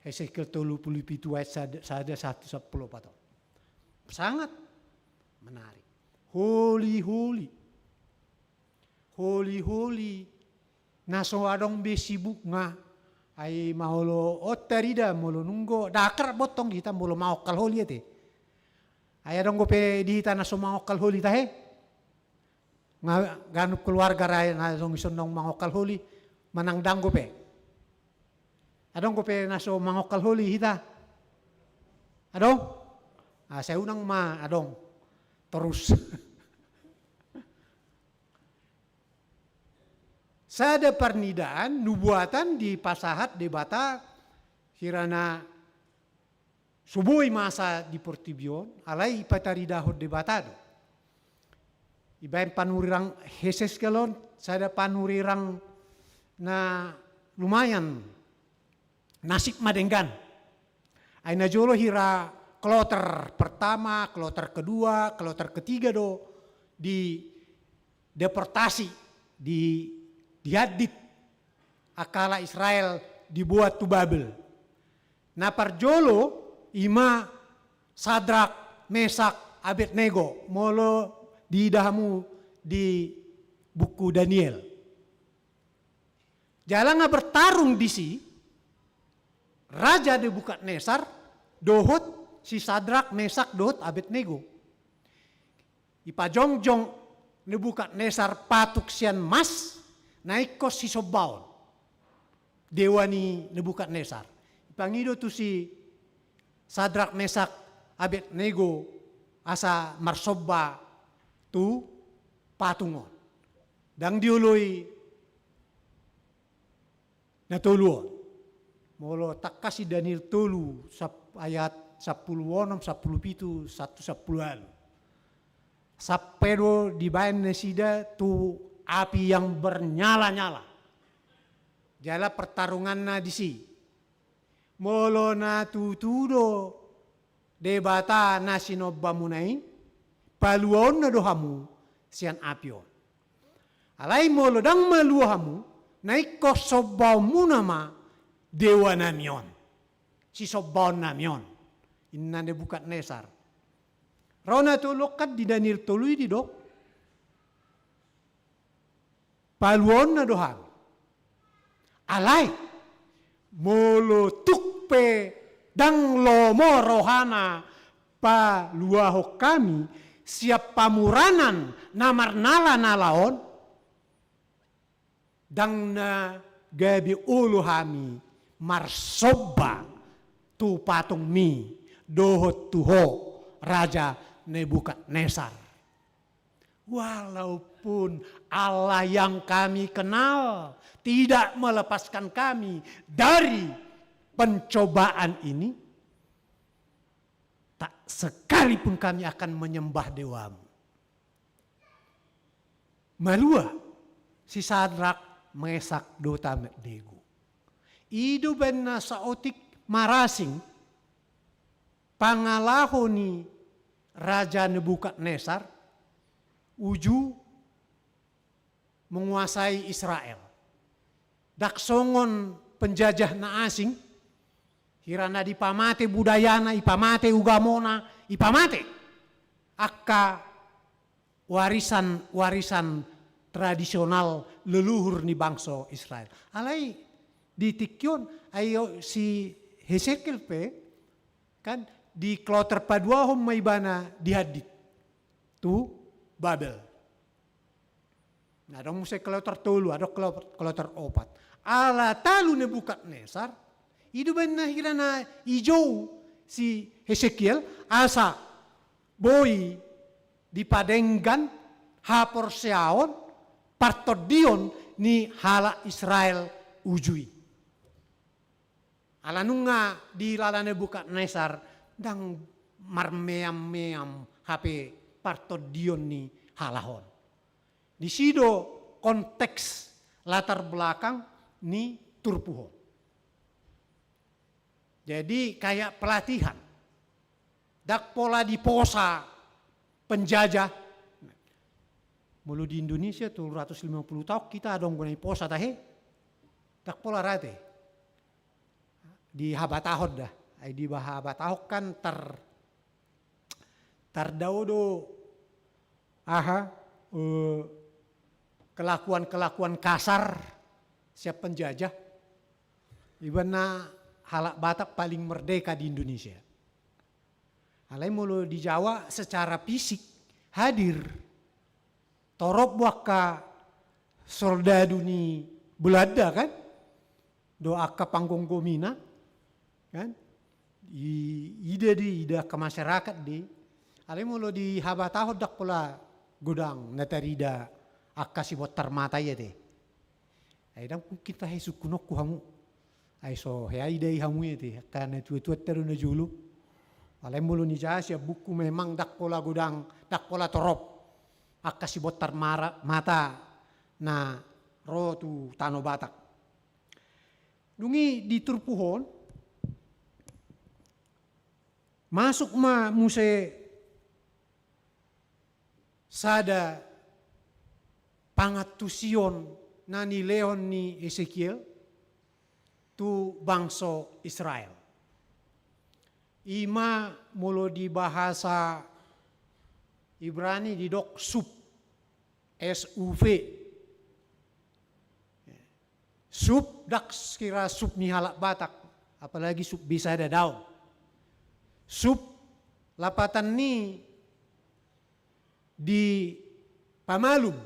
Ezekiel 37 ayat 1:10. Sangat menarik. Holy. Naso adong besibuk nga ay maholo otarida molo nunggo dakar botong kita molo maokal holi ete. Ay adong go pe dihita naso maokal holi tahe. Nga ganup keluarga raya nasong isonong maokal holi manang danggo pe. Adong go pe naso maokal holi hita. Adong? Saya unang adong. Terus. Sada pernidaan nubuatan di pasahat di bata hirana subui masa di Portibion alai pataridahod di bata do. Ibain panurirang Heses kelon sada panurirang na lumayan nasik madenggan. Ay najolo hira kloter pertama, kloter kedua, kloter ketiga do di deportasi di diadit akala Israel dibuat tu Babel. Na parjolo ima Sadrak, Mesak, Abednego molo didahamu di buku Daniel. Jalan nga bertarung di si Raja Nebukadnesar dohot si Sadrak, Mesak, dohot Abednego. Ipajongjong Nebukadnesar patuk sian mas naik kos si sobaon. dewa ni Nebukadnesar. Pangido tu si Sadrak Mesak Abednego asa marsobba tu patungon. Dang diului natuluon. Molo tak kasih Daniel tolu ayat 10:6, 10:7, 1:10. Sapedo dibayan nesida tu api yang bernyala-nyala. Jala pertarungan na disi. Molo na tutudo debata na sinobba munai paluon na dohamu sian apion. Alai molo dang maluahamu naik ko sobaw munama dewa namion. Si sobaw namion. Inna Nebukadnesar. Rona tulokat di Daniel tului di dok. Paluon na doham. Alai molo tukpe dang lomo rohana pa luahok kami siap pamuranan namar nala nalaon dang na gabi ulu hami marsoba tu patung mi dohot tuho Raja Nebukadnesar. Walaupun Allah yang kami kenal tidak melepaskan kami dari pencobaan ini, tak sekalipun kami akan menyembah dewamu. Malua si Sadrak Mesak Dota Abednego. Idu benna saotik marasing pangalaho ni Raja Nebukadnesar uju menguasai Israel. Daksongon penjajah na asing, hirana dipamate budayana, ipamate ugamona, ipamate. Akka warisan tradisional leluhur ni bangsa Israel. Alai ditikyon ayo si Hesekiel pe kan di kloter padua hom maibana dihadit tu Babel. Nah, ada musik kloter tolu, ada kloter opat. Ala talu Nebukadnesar, itu benar hirana hijau si Hesekiel asa boy dipadenggan hapor seaon partodion ni hala Israel ujui. Ala nunga di lala Nebukadnesar dang marmeam-meam HP partodion ni halahon. Di sido konteks latar belakang ni turpuhon. Jadi kayak pelatihan. Dak pola di posa penjajah. Mulu di Indonesia tuh 150 tahun kita dong gunai posa tahe. Dak pola rate. Di habatahod dah. Di habatahod kan tardaudo kelakuan-kelakuan kasar siap penjajah. Ibana halak Batak paling merdeka di Indonesia. Alai mulu di Jawa secara fisik hadir. Torop waka soldadu ni Belanda kan. Doa ke panggung gomina kan. Ida ke masyarakat di. Alai mulu di habatahod dak pula godang natarida akasi buat termata ya teh. Aidang kita hai sukunok ku hamu. Ai so hai dai hamu ya teh karena tuat teru na julu. Alai mulu ni jasya buku memang dak pola godang, dak pola torop. Akasi buat termata na ro tu tano Batak. Dungi di turpuhon masuk ma muse sada pangatusion nani leon ni Ezekiel tu bangsa Israel. Ima mulo di bahasa Ibrani di dok sup SUV. Sup dak kira sup ni halak Batak, apalagi sup bisa ada daun. Sup lapatan ni di Pamalum,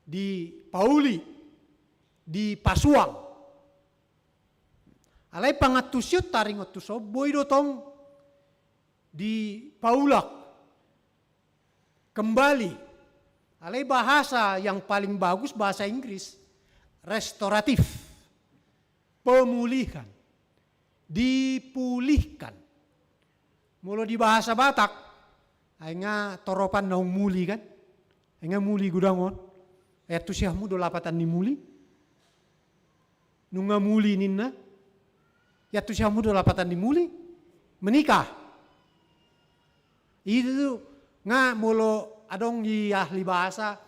di Pauli, di Pasuang, Alai pangatusyot taringot tu so boy tong di paulak kembali. Alai bahasa yang paling bagus bahasa Inggris restoratif, pemulihan, dipulihkan. Mula di bahasa Batak, ay nga toropan naung muli kan, ay nga muli gudangon, eto siya mo do lapatan ni muli, nung nga muli ninna, eto siya mo do lapatan ni muli, menikah. Itu nga mulo adong di ahli bahasa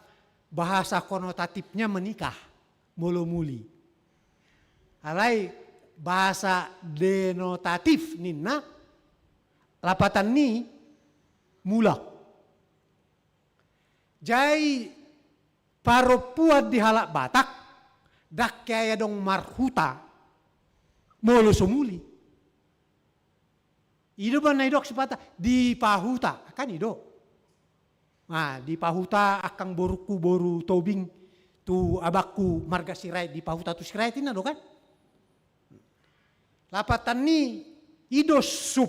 konotatifnya menikah, mulo muli. Alay bahasa denotatif ninna, lapatan ni mulak. Jai paropuat di halak Batak, dak kaya dong marhuta, molo sumuli. Ido ba na idok sepata di pahuta, kan ido. Nah, di pahuta akang boruku boru tobing tu abakku marga sirai di pahuta tu sirai tina do kan. Lapatan ni ido sup.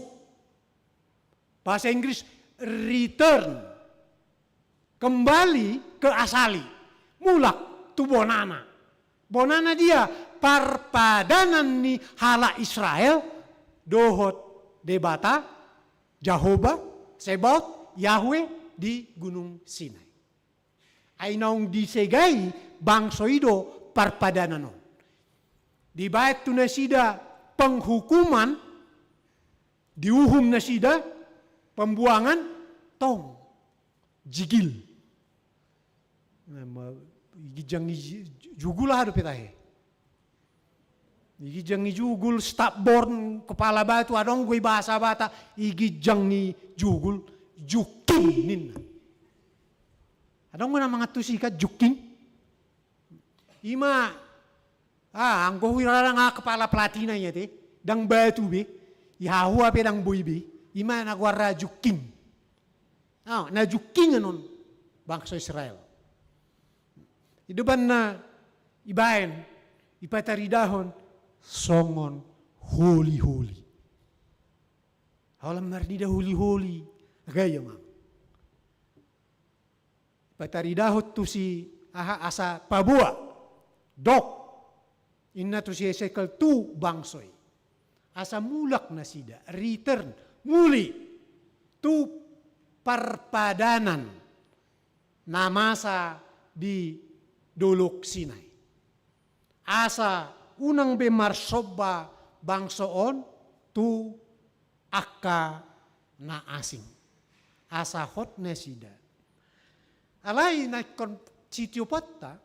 Bahasa Inggris return, kembali ke asali, mulak tu bonana. Bonana dia parpadanan ni hala Israel, dohot debata, Jehovah, Sebaot, Yahweh di Gunung Sinai. Ay naung disegai bangso ido parpadanan non. Di bait tu nasida penghukuman, diuhum nasida pembuangan tong jigil. Igijang jugul lah petahe. Igijang jugul stubborn kepala batu adong gue bahasa Bata igijang jugul juking ninna. Adong na mga tusika juking. Ima anggo wirara nga kepala platina ya te dang batu be ihahu ape dang boy be. Ima nagwara juking. Na juking anon bangsa Israel. Iduban na ibaen, ipataridahon, songon holy. Halam nardida holy. Gaya mang. Ipataridahot tu si asa pabua, dok. Inna tu si Ezekiel tu bangsoy. Asa mulak na sida, return. Muli tu parpadanan namasa di Dolok Sinai. Asa unang bemarsoba bangsoon tu akka na asing. Asa hot na sida. Alay na sitio patta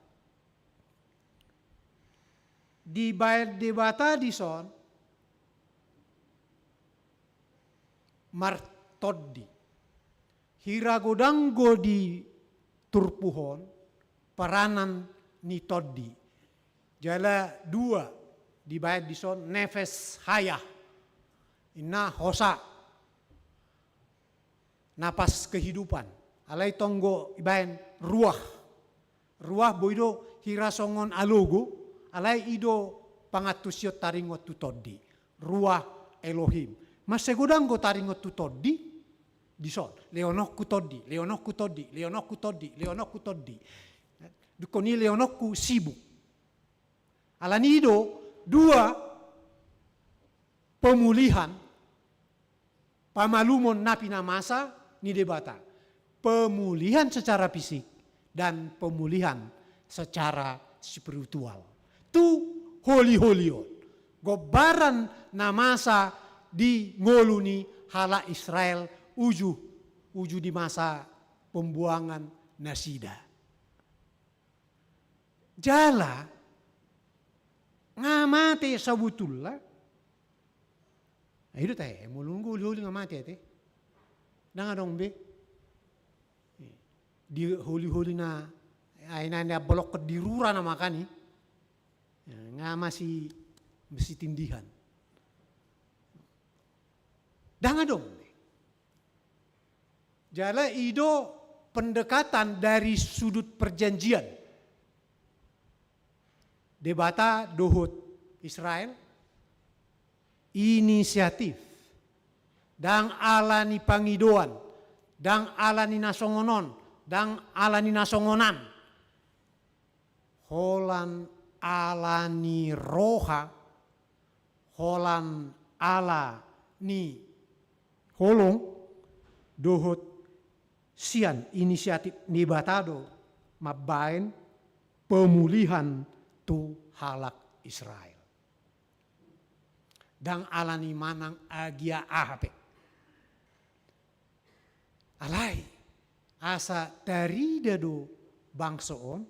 di bayar debata di son martoddi. Hiragodanggo di turpuhon paranan ni toddi. Jala dua dibayar di son nefes hayah. Inna hosa. Napas kehidupan. Alay tonggo ibayan ruah. Ruah boido hirasongon alogo. Alay ido pangatusyot taringot tu toddi. Ruah Elohim. Mas segudanggo taringot tu toddi di son. Leonokku toddi. Dukoni leonokku sibuk. Alanido dua pemulihan pamalumon napina masa ni debata. Pemulihan secara fisik dan pemulihan secara spiritual. Tu holy-holion. Gobaran namasa di ngoluni hala Israel uju di masa pembuangan nasida. Jala ngamate sabutullah. Itu teh mulunggu huli ngamate teh. Nang adong be. Di huli na ay na bolok ke dirura na makani. Nga masih tindihan. Danga dong. Jala ido pendekatan dari sudut perjanjian. Debata dohut Israel inisiatif, dan alani pangidoan, dan alani nasongonon, dan alani nasongonan. Holan alani roha, holan ala ni holong, dohot sian inisiatif ni batado, mabain pemulihan tu halak Israel. Dan alani manang agia ahape. Alai asa dari dado bangsoon,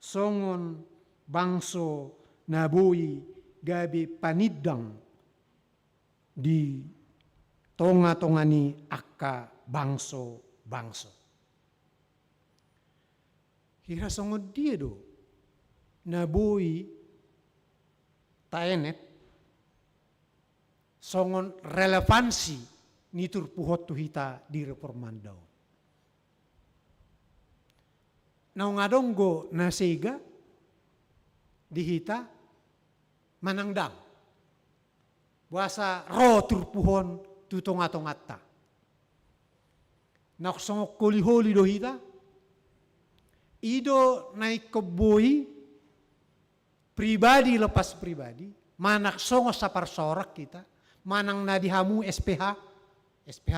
songon bangso naboi gabe panidang di tonga-tongani akka bangso. Hira songon dia do naboi taenet songon relevansi nitur puhot tu hita di reformandau. Nau ngadonggo nasega di hita manangdang. Buasa ro turpuhon tu tonga-tongata. Nak songok koli-holi do hita. Ido naik keboi pribadi lepas pribadi. Manak songok sapar sorak kita. Manang na dihamu SPH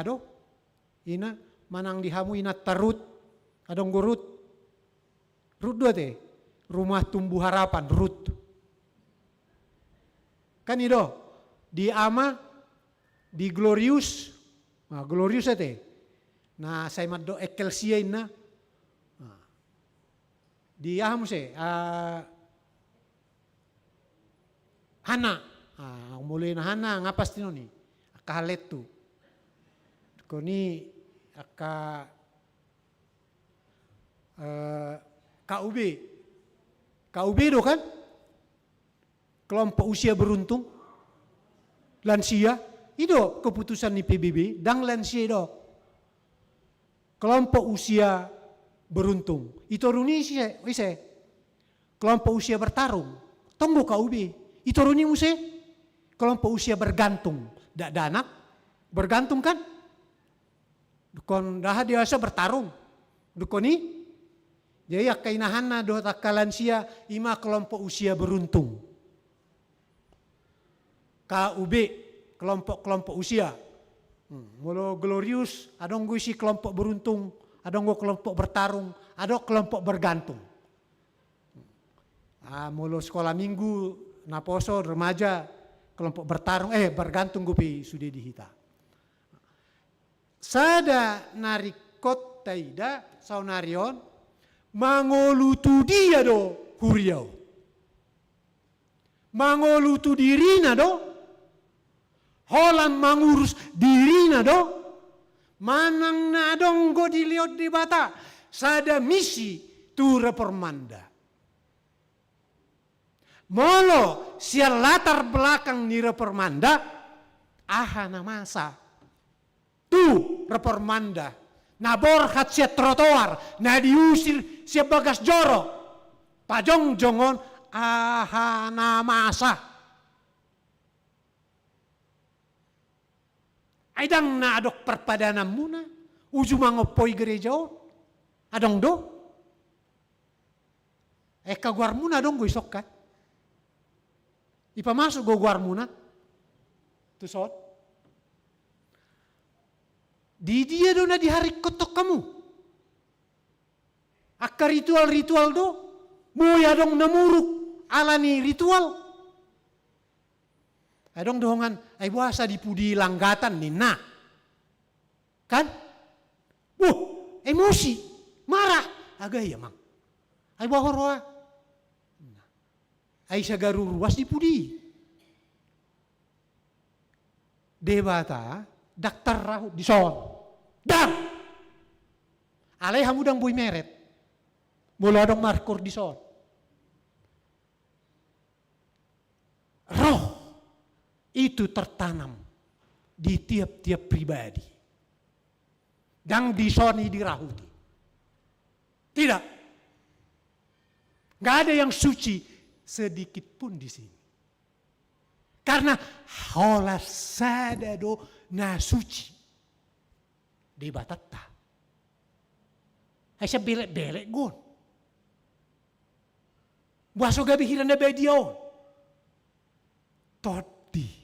do. Ina manang dihamu ina tarut. Adong gurut. Rut dua te. Rumah tumbuh harapan Rut. Kan itu di ama di Glorious. Nah, Glorious ate. Nah, saya maddo Ecclesia ina. Nah, di ahamu se Hana. Ah, mulai na Hana ngapas tino ni. Akahalet tu. Koni aka KUB do kan? Kelompok usia beruntung, lansia, itu keputusan di PBB, dan lansia itu. Kelompok usia beruntung, itu runi ise. Kelompok usia bertarung, tunggu KUB, itu runi muse. Kelompok usia bergantung, dak danak, bergantung kan? Dukon dah biasa bertarung, dukoni. Jadi kainahan na do takalansia ima kelompok usia beruntung. KUB kelompok usia. Mulu Glorious adong gue si kelompok beruntung, adong gue kelompok bertarung, ada kelompok bergantung. Mulu sekolah minggu naposo remaja kelompok bertarung bergantung gue sudah dihita. Sada narikot taida saunarion mangolutu dia do huriau. Mangolutu dirina do. Holan mangurus dirina do. Manang na donggo diliot di bata. Sada misi tu reformanda. Molo sia latar belakang ni reformanda. Ahana masa. Tu reformanda. Naborhat sia trotoar, na diusir sia bagas joro. Pajong jongon ahana masa. Aidang na adok perpadanan muna. Uju mangopoi gereja adong do. Kaguar muna dong gue isok kan. Ipa masuk go guar muna. Tu sot. Di dia do na di hari kotok kamu. Akka ritual do. Moya dong namuruk. Alani ritual. Adong dohongan. Ay buasa di pudi langgatan ni na. Kan? Emosi. Marah. Agay ya mang. Ay bahorwa. Ay sagaru ruas di pudi. Debata. Daktar rahu di son. Dam! Alay hamudang boy meret. Mula dong markor di son. Roh itu tertanam di tiap-tiap pribadi. Dan disoni dirahuti. Tidak. Gak ada yang suci sedikit pun di sini. Karena hola sada do na suci. Di batata. Ay siya belek-belek gon. Baso gabi hiran na bediyo. Todi.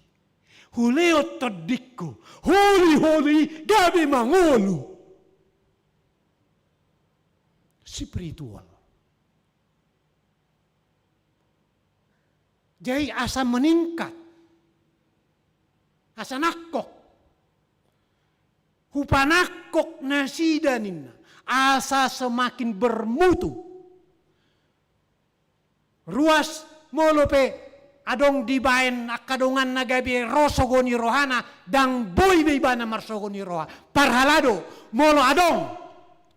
Huleo todiko. Holi gabi mangolu. Spiritual. Jadi asa meningkat. Asa nakok. Hupanakok na sidanin. Asa semakin bermutu. Ruas molope adong dibaen akadongan nagabi rosogoni rohana dang boy bebana marsogoni roha. Parhalado molo adong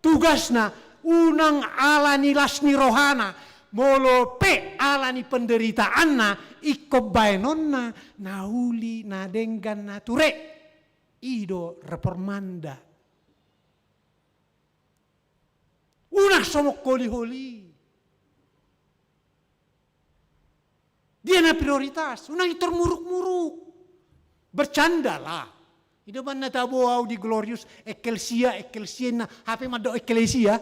tugasna unang ala nilas ni rohana molo pe ala ni penderitaan na ikobaenon na nauli na denggan na ture ido reformanda unang somok koli-holi dia na prioritas unang itormuruk-muruk bercandalah ida man natabo au di glorious eklesia na hape mado eklesia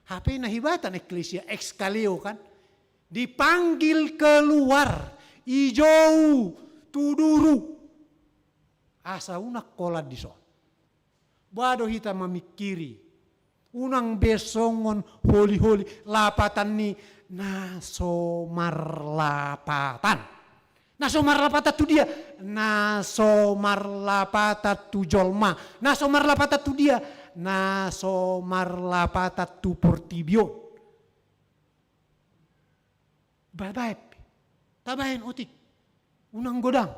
hape na hibatan eklesia ekskaleo kan dipanggil keluar ijau tuduru asa unak kolad diso bado hita memikiri unang besongon holi-holi lapatan ni nasomarlapatan. Nasomarlapatan tu dia. Nasomarlapatan tu jolma. Nasomarlapatan tu dia. Nasomarlapatan tu portibio. Bye-bye. Tabahin otik. Unang godang.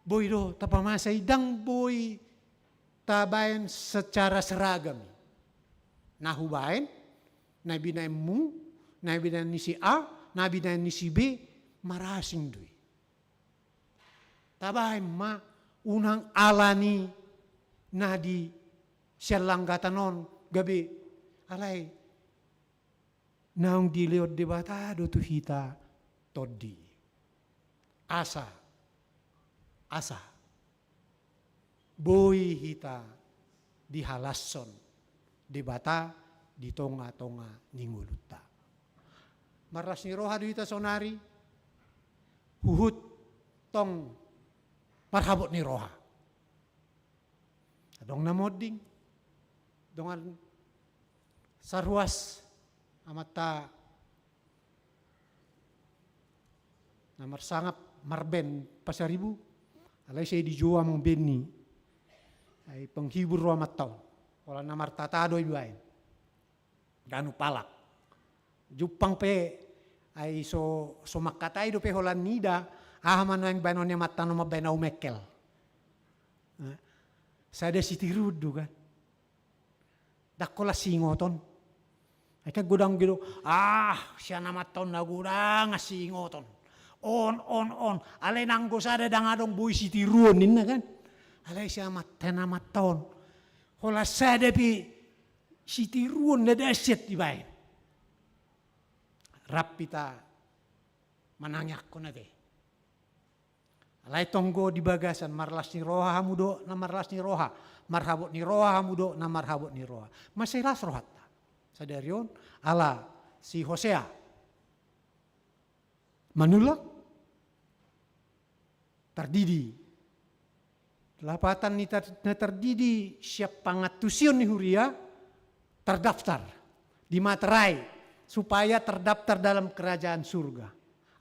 Boy do, tapamasay dang boy tabayan secara seragam. Nahubain, nabinain mu, nabinain ni si A, nabinain ni si B, marasing dui. Tabayan ma, unang alani na di siyalanggatanon gabi. Alay, naong diliod di batado tu hita todi. Asa. Boy hita di halason, di bata, di tonga-tonga ninguluta. Maras ni roha di hita sonari, huhut tong marhabot ni roha. Adong namoding, dongan sarwas amata namar sangap marben pasaribu. Alay saya dijual mong beni, ay penghibur ruamat tau. Wala namar tatado ibain, ganu palak. Jupang pe ay so makatay do pe holan nida, ahaman ang banon niya matano mabainaw mekel. Sada si tirudo kan, dakola singoton. Ay kagudang gido, siya namaton na gudang singoton. On. Alay nanggo sada dangadong buhay si tiruonin na kan. Alay siya matanamat taon. Hola sada pi si tiruon na dasyat dibayin. Rapita manangyak ko na de. Alay tonggo di bagasan marlas ni roha hamudo na marlas ni roha. Marhabot ni roha hamudo na marhabot ni roha. Masiras rohat ta. Sadarion ala si Hosea. Manula terdidi. Lapatan ni terdidi siap pangatusion ni huria terdaftar di materai supaya terdaftar dalam kerajaan surga.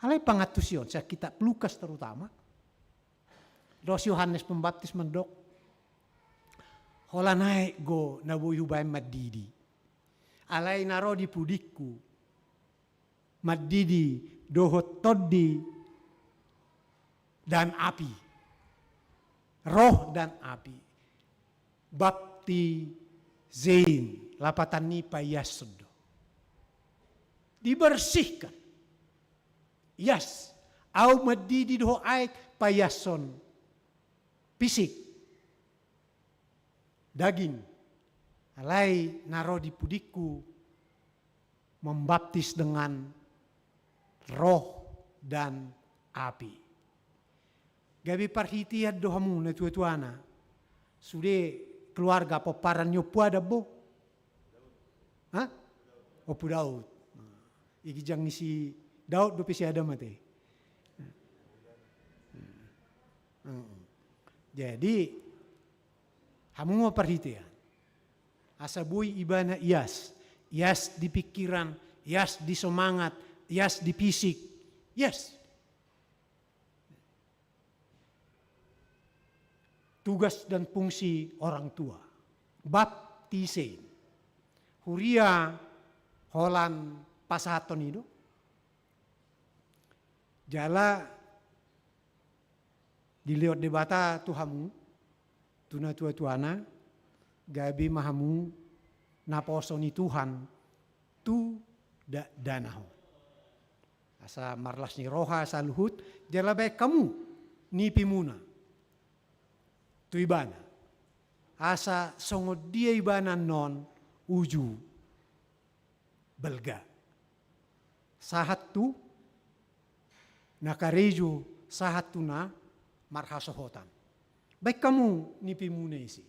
Alay pangatusion sa kitab Lukas terutama. Dos Yohanes Pembaptis mendok. Hola naik go nabuy hubay madidi. Alay naro di pudiku. Madidi dohot toddi dan api. Roh dan api. Bapti zein. Lapatan ni payasudo. Dibersihkan. Yes. Au madidi doho aik payason. Fisik. Daging. Alay naro di pudiku. membaptis dengan roh dan api. Gabi parhitiat dohamu na tua-tuana. Sudah keluarga peparan nyopu ada bo? Hah? Opu Daud. Iki jang si Daud dope si Adam mate. Jadi hamu mau perhatian. Asabui ibana ias di pikiran, ias di semangat, ias di fisik, yes. Tugas dan fungsi orang tua, baptisin, huria holan pasaton itu, jala dilihat debata tuhamu, tuna tua-tuana, gabi mahamu, naposoni Tuhan, tu danaho. Asa marlas ni roha asa luhut, jala baik kamu, ni pimuna. Tu ibana. Asa songod dia ibana non uju belga. Sahat tu nakarejo sahat tu na marhasohotan. Baik kamu nipi muna isi.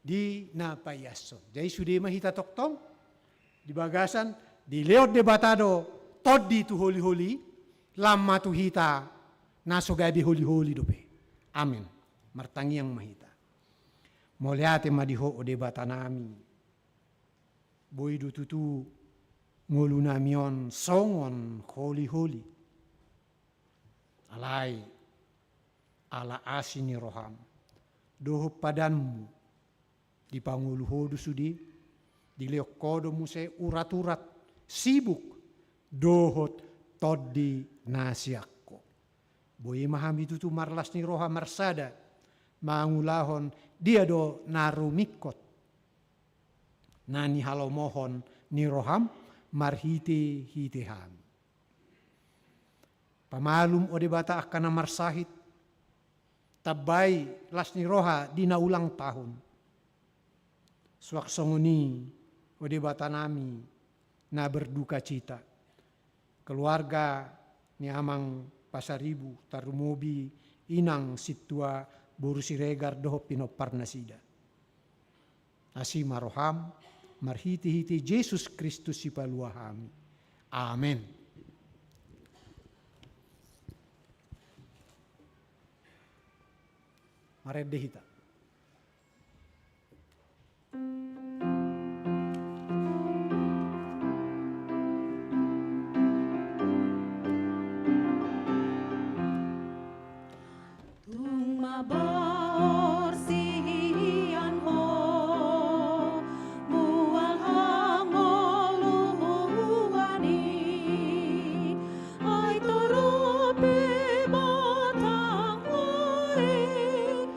Di napayason. Jadi sudah mahita toktong di bagasan di leot debatado todi tu holi-holi lama tu hita naso gabi holi-holi dope. Amin. Martangi yang mahita. Moliate madiho o debata nami. Boidu tutu ngolu namion songon holi-holi. Alai ala asini roham. Doho padanmu di pangulu hodu sudi di leok kodo muse urat-urat sibuk dohot todi nasiakko. Boy mahami tutu marlas ni roha marsada mangulahon dia do narumikot nani halo mohon ni roham marhite hiteham. Pamalum o debata akan marsahit tabay las ni roha di naulang tahun. Swaksongoni o debata nami na berduka cita. Keluarga ni amang Pasaribu tarumobi inang situa boru siregar doho pinoparnasida. Asi maroham marhiti-hiti Yesus Kristus si paluahami. Amen. Maredehita. Mabaor sihian ho mual hangoluhani ay turupi batang uin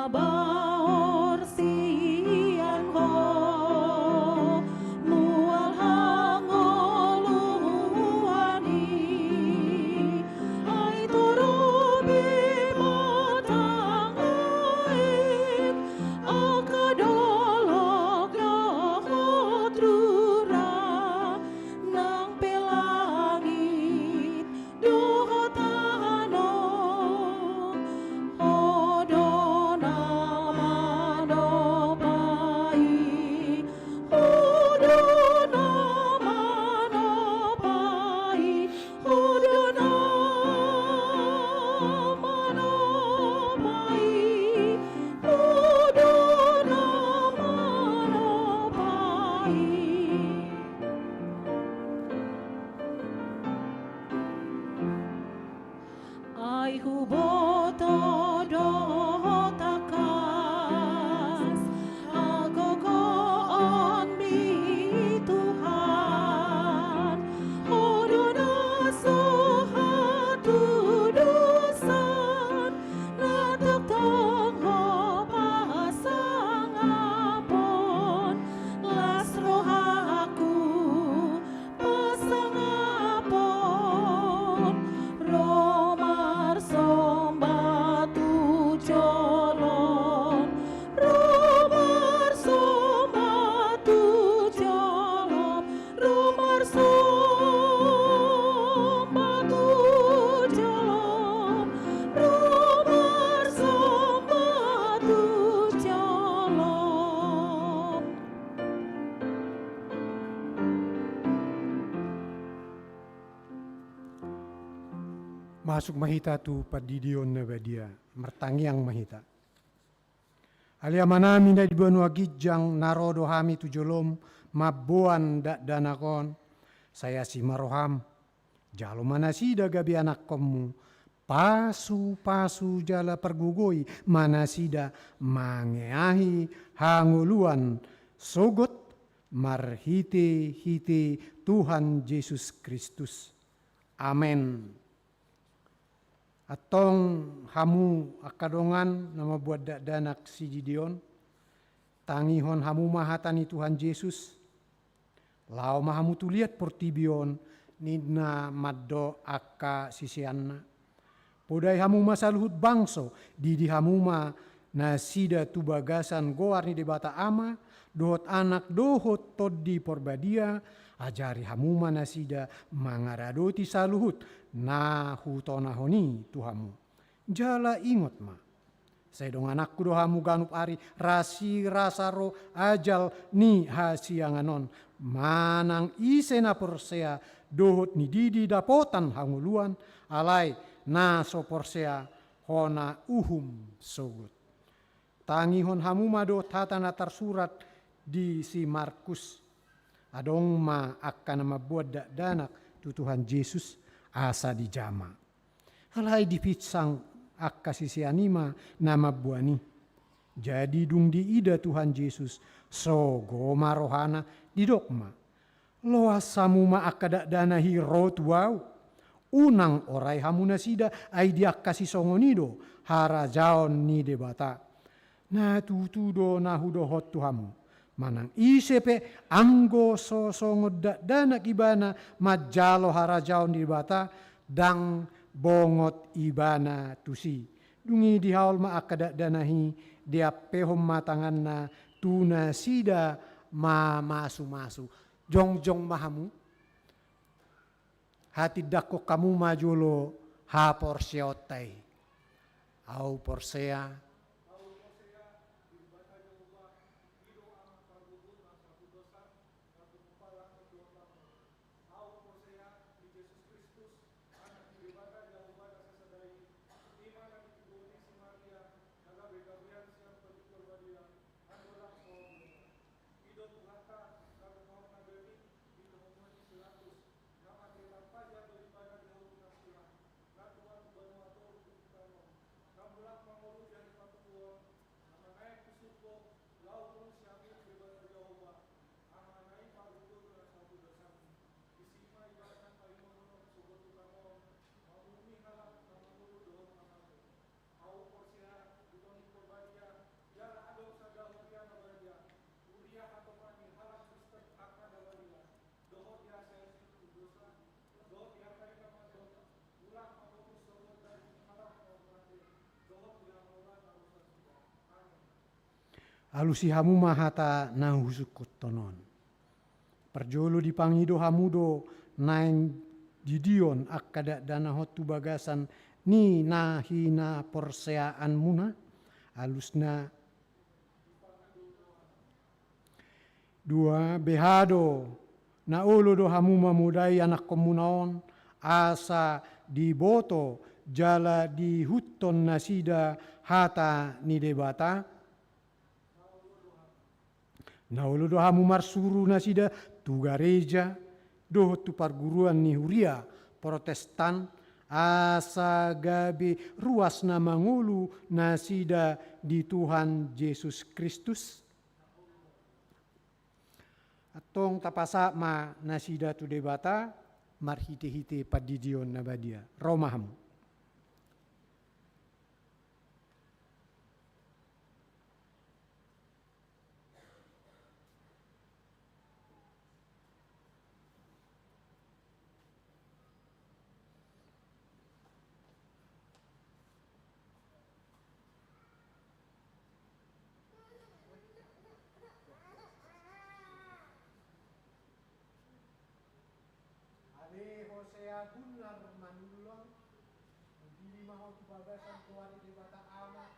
baor sian ho mual hangoluani ai turubi matangaik akadolog rahotrura nang pelangit dohotano hodona manopai hodona manopai hodona manopai hodona manopai. Ai huboto dotakas agogoon mi Tuhan hodona sohatu dosan natatong ho pasangapon las rohaku pasangapon romar sombatu jolon romar sombatu jolon romar sombatu jolon romar sombatu jolon. Masuk mahita tu padidion na badia, mertangiang mahita. Alia manami na dibanua gijang narodo hami tu jolom, mabuan dak danakon, saya si maroham, jalo mana sida gabi anak komu, pasu jala pergugoi, mana sida mangeahi hanguluan, sogot marhite Tuhan Yesus Kristus. Amin. Atong hamu akadongan nama buat danak si Gideon. Tangihon hamu mahatani Tuhan Yesus. Lao mahamu tuliat portibion nidna maddo akka sisianna. Podai hamu masaluhut bangso didi hamuma na sida tubagasan goar ni debata ama dohot anak dohot toddi porbadia ajari hamuma na sida mangaradoti saluhut na hutona honi tuhamu. Jala ingot ma. Saya dong anakku dohamu ganup ari rasi rasaro ajal ni hasianganon. Manang isena porsea dohot ni didi dapotan hanguluan alai na so porsea hona uhum sogut. Tangihon hamuma do tatana tersurat di si Markus. Adong ma akan mabuat danak tu Tuhan Yesus asa di jama. Halai di pitsang akka sisianima nama buani. Jadi dung di ida Tuhan Yesus so goma rohana di dokma. Loas samuma akka dana hiro tuau. Unang orai hamuna sida ai dia kasi songonido harajaon ni debata. Na tutudo na hudohot tuhamu. Manang isepe anggo sosongod dana ibana majalo harajaon di bata dang bongot ibana tusi. Dungi di haul ma akada danahi dia pehom matangan na tuna sida ma masu. Jong mahamu. Hati dako kamu majolo ha porseotai. Au porsea. alusi hamu mahata na husukut tonon. Perjolo di pangido hamudo nain didion akkada dana hotu bagasan ni nahina porseaan muna alusna dua behado na ulo do hamu mamudai anak komunaon asa di boto jala di hutton nasida hata ni debata na ulo do hamu marsuru nasida tu gareja do tu perguruan ni huria protestan asa gabe ruas na mangulu nasida di Tuhan Yesus Kristus atong tapasa ma nasida tu debata marhite-hite padidion na badia romaham. Hosea Gunnar Manulong di mahal bagasan kuari di bata ama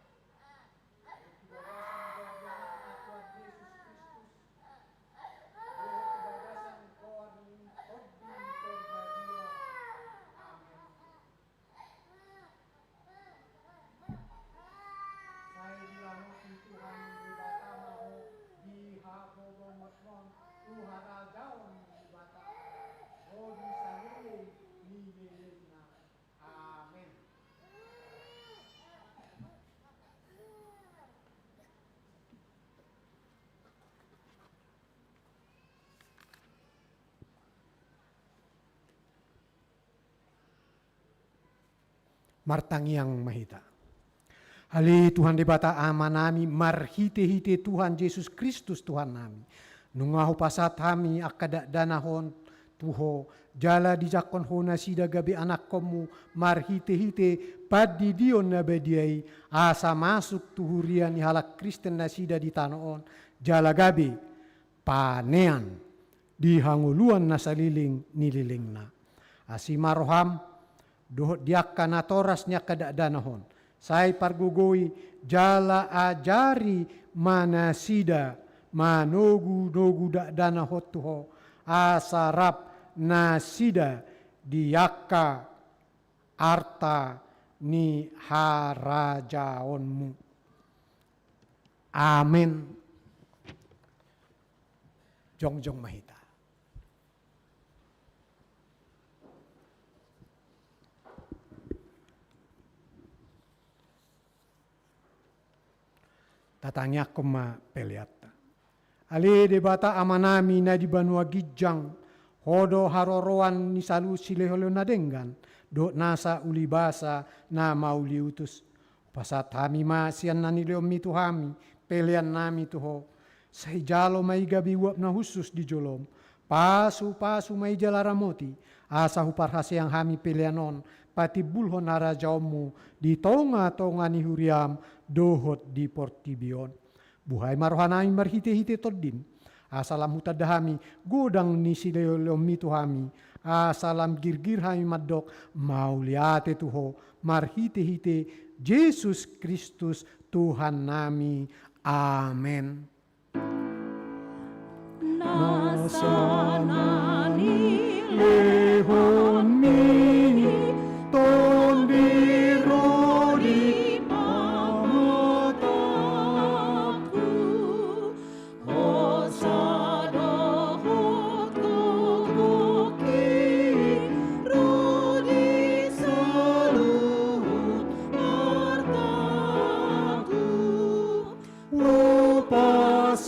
bagasan bagasan akuat Yesus Kristus bagasan kuari odin terbadia amin. Saya dilamuti Tuhan di bata mau di habo bomotmon Tuhan aldaun di bata oh bisa amin. Martangiang mahita. Hali Tuhan debata amanami marhite-hite Tuhan Yesus Kristus Tuhan nami. Nungahu pasat kami akada danahon tuho jala dijakon hona sida gabi anak komu marhite-hite padi dion na bediai asa masuk tuhurian ni halak Kristen na sida di tanoon jala gabi panean di hanguluan na saliling nililing na asima roham dohot diakka na toras niya kadadanahon say pargugoi jala ajari mana sida manogu dana hotuho asarap nasida diyaka arta ni harajaonmu. Amin. Jongjong mahita. Tatanya koma peliata. Ali debata amanami na di banua gijang hodo haroroan ni salu sileholo na denggan do nasa ulibasa na mauli utus pasat hami masian na nileo mitu hami pelian nami tuho sahijalo may gabi wap na husus di jolom pasu may jalaramoti asa huparhasi yang hami pelianon pati bulhon narajaomu di tonga ni huriam dohot di portibion buhay marohanami marhite-hite toddin asalam hutadahami godang ni sileo mitu hami asalam girgir hami madok mauliate tuho marhite-hite Yesus Kristus Tuhan nami amin. Nasanani lehon mini tondiro di pamataku Hosadohot kokoki Rodi salut artaku lupasahat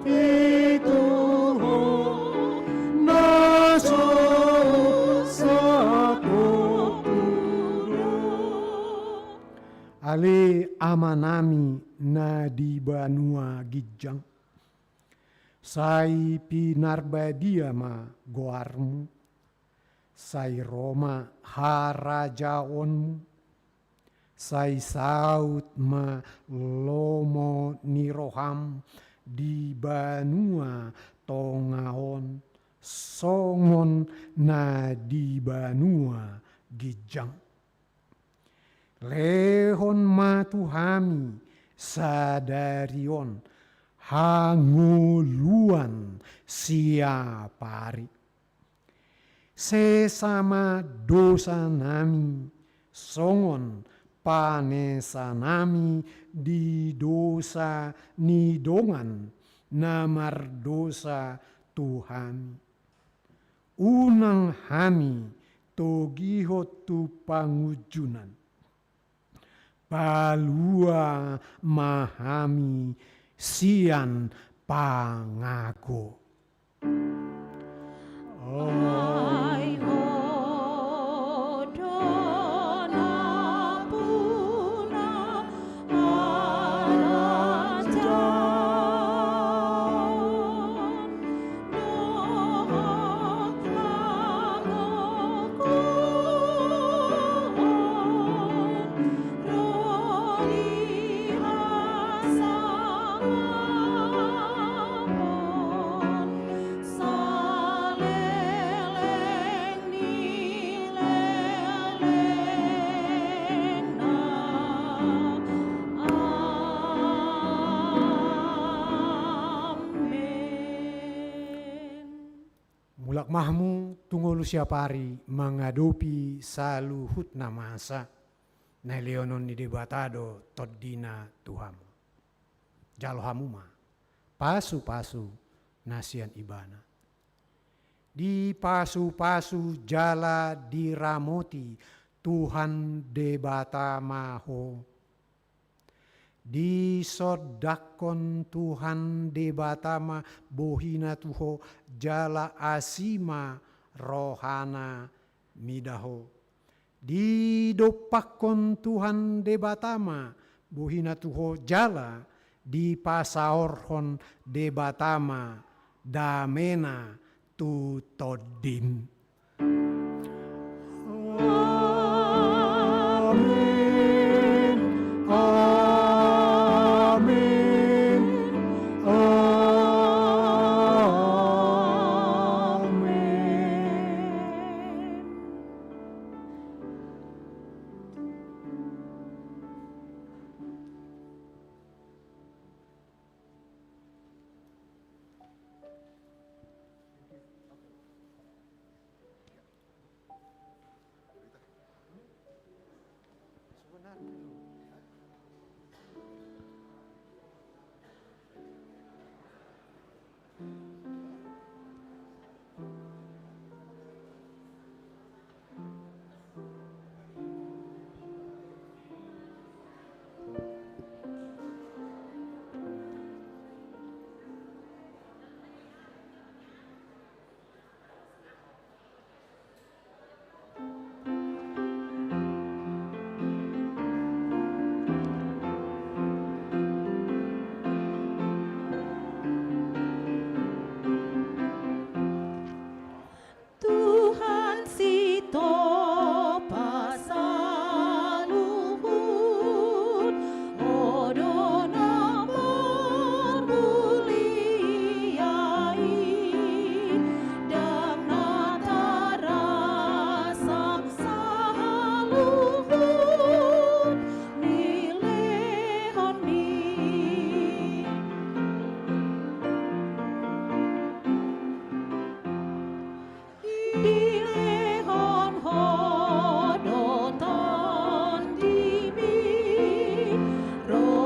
itu naso satu ali amanami na di banua gijang sai pinarbadia ma goarmu sai Roma harajaonmu sai saut ma lomo niroham di banua tongaon songon na di banua gijang. Lehon matuhami sadarion hanguluan siapari. Sesama dosa nami songon panesa nami di dosa nidongan namar dosa Tuhan. Unang hami togihot tu pangujunan. Palua mahami sian pangako. Ai hodona puna arajan dohot lagokon roli rasangapon saleleng nileleng na amen. Mulak mahmu tungolu siapari mengadopi saluhut namasa na leonon ni debatado todina Tuhamu. Jalo hamuma pasu-pasu nasian ibana. Di pasu-pasu jala diramoti Tuhan debata maho. Di sodakon Tuhan debatama bohina tuho jala asima rohana midaho. Di dopakon Tuhan debatama bohina tuho jala di pasaorhon debatama damena tu todin. Oh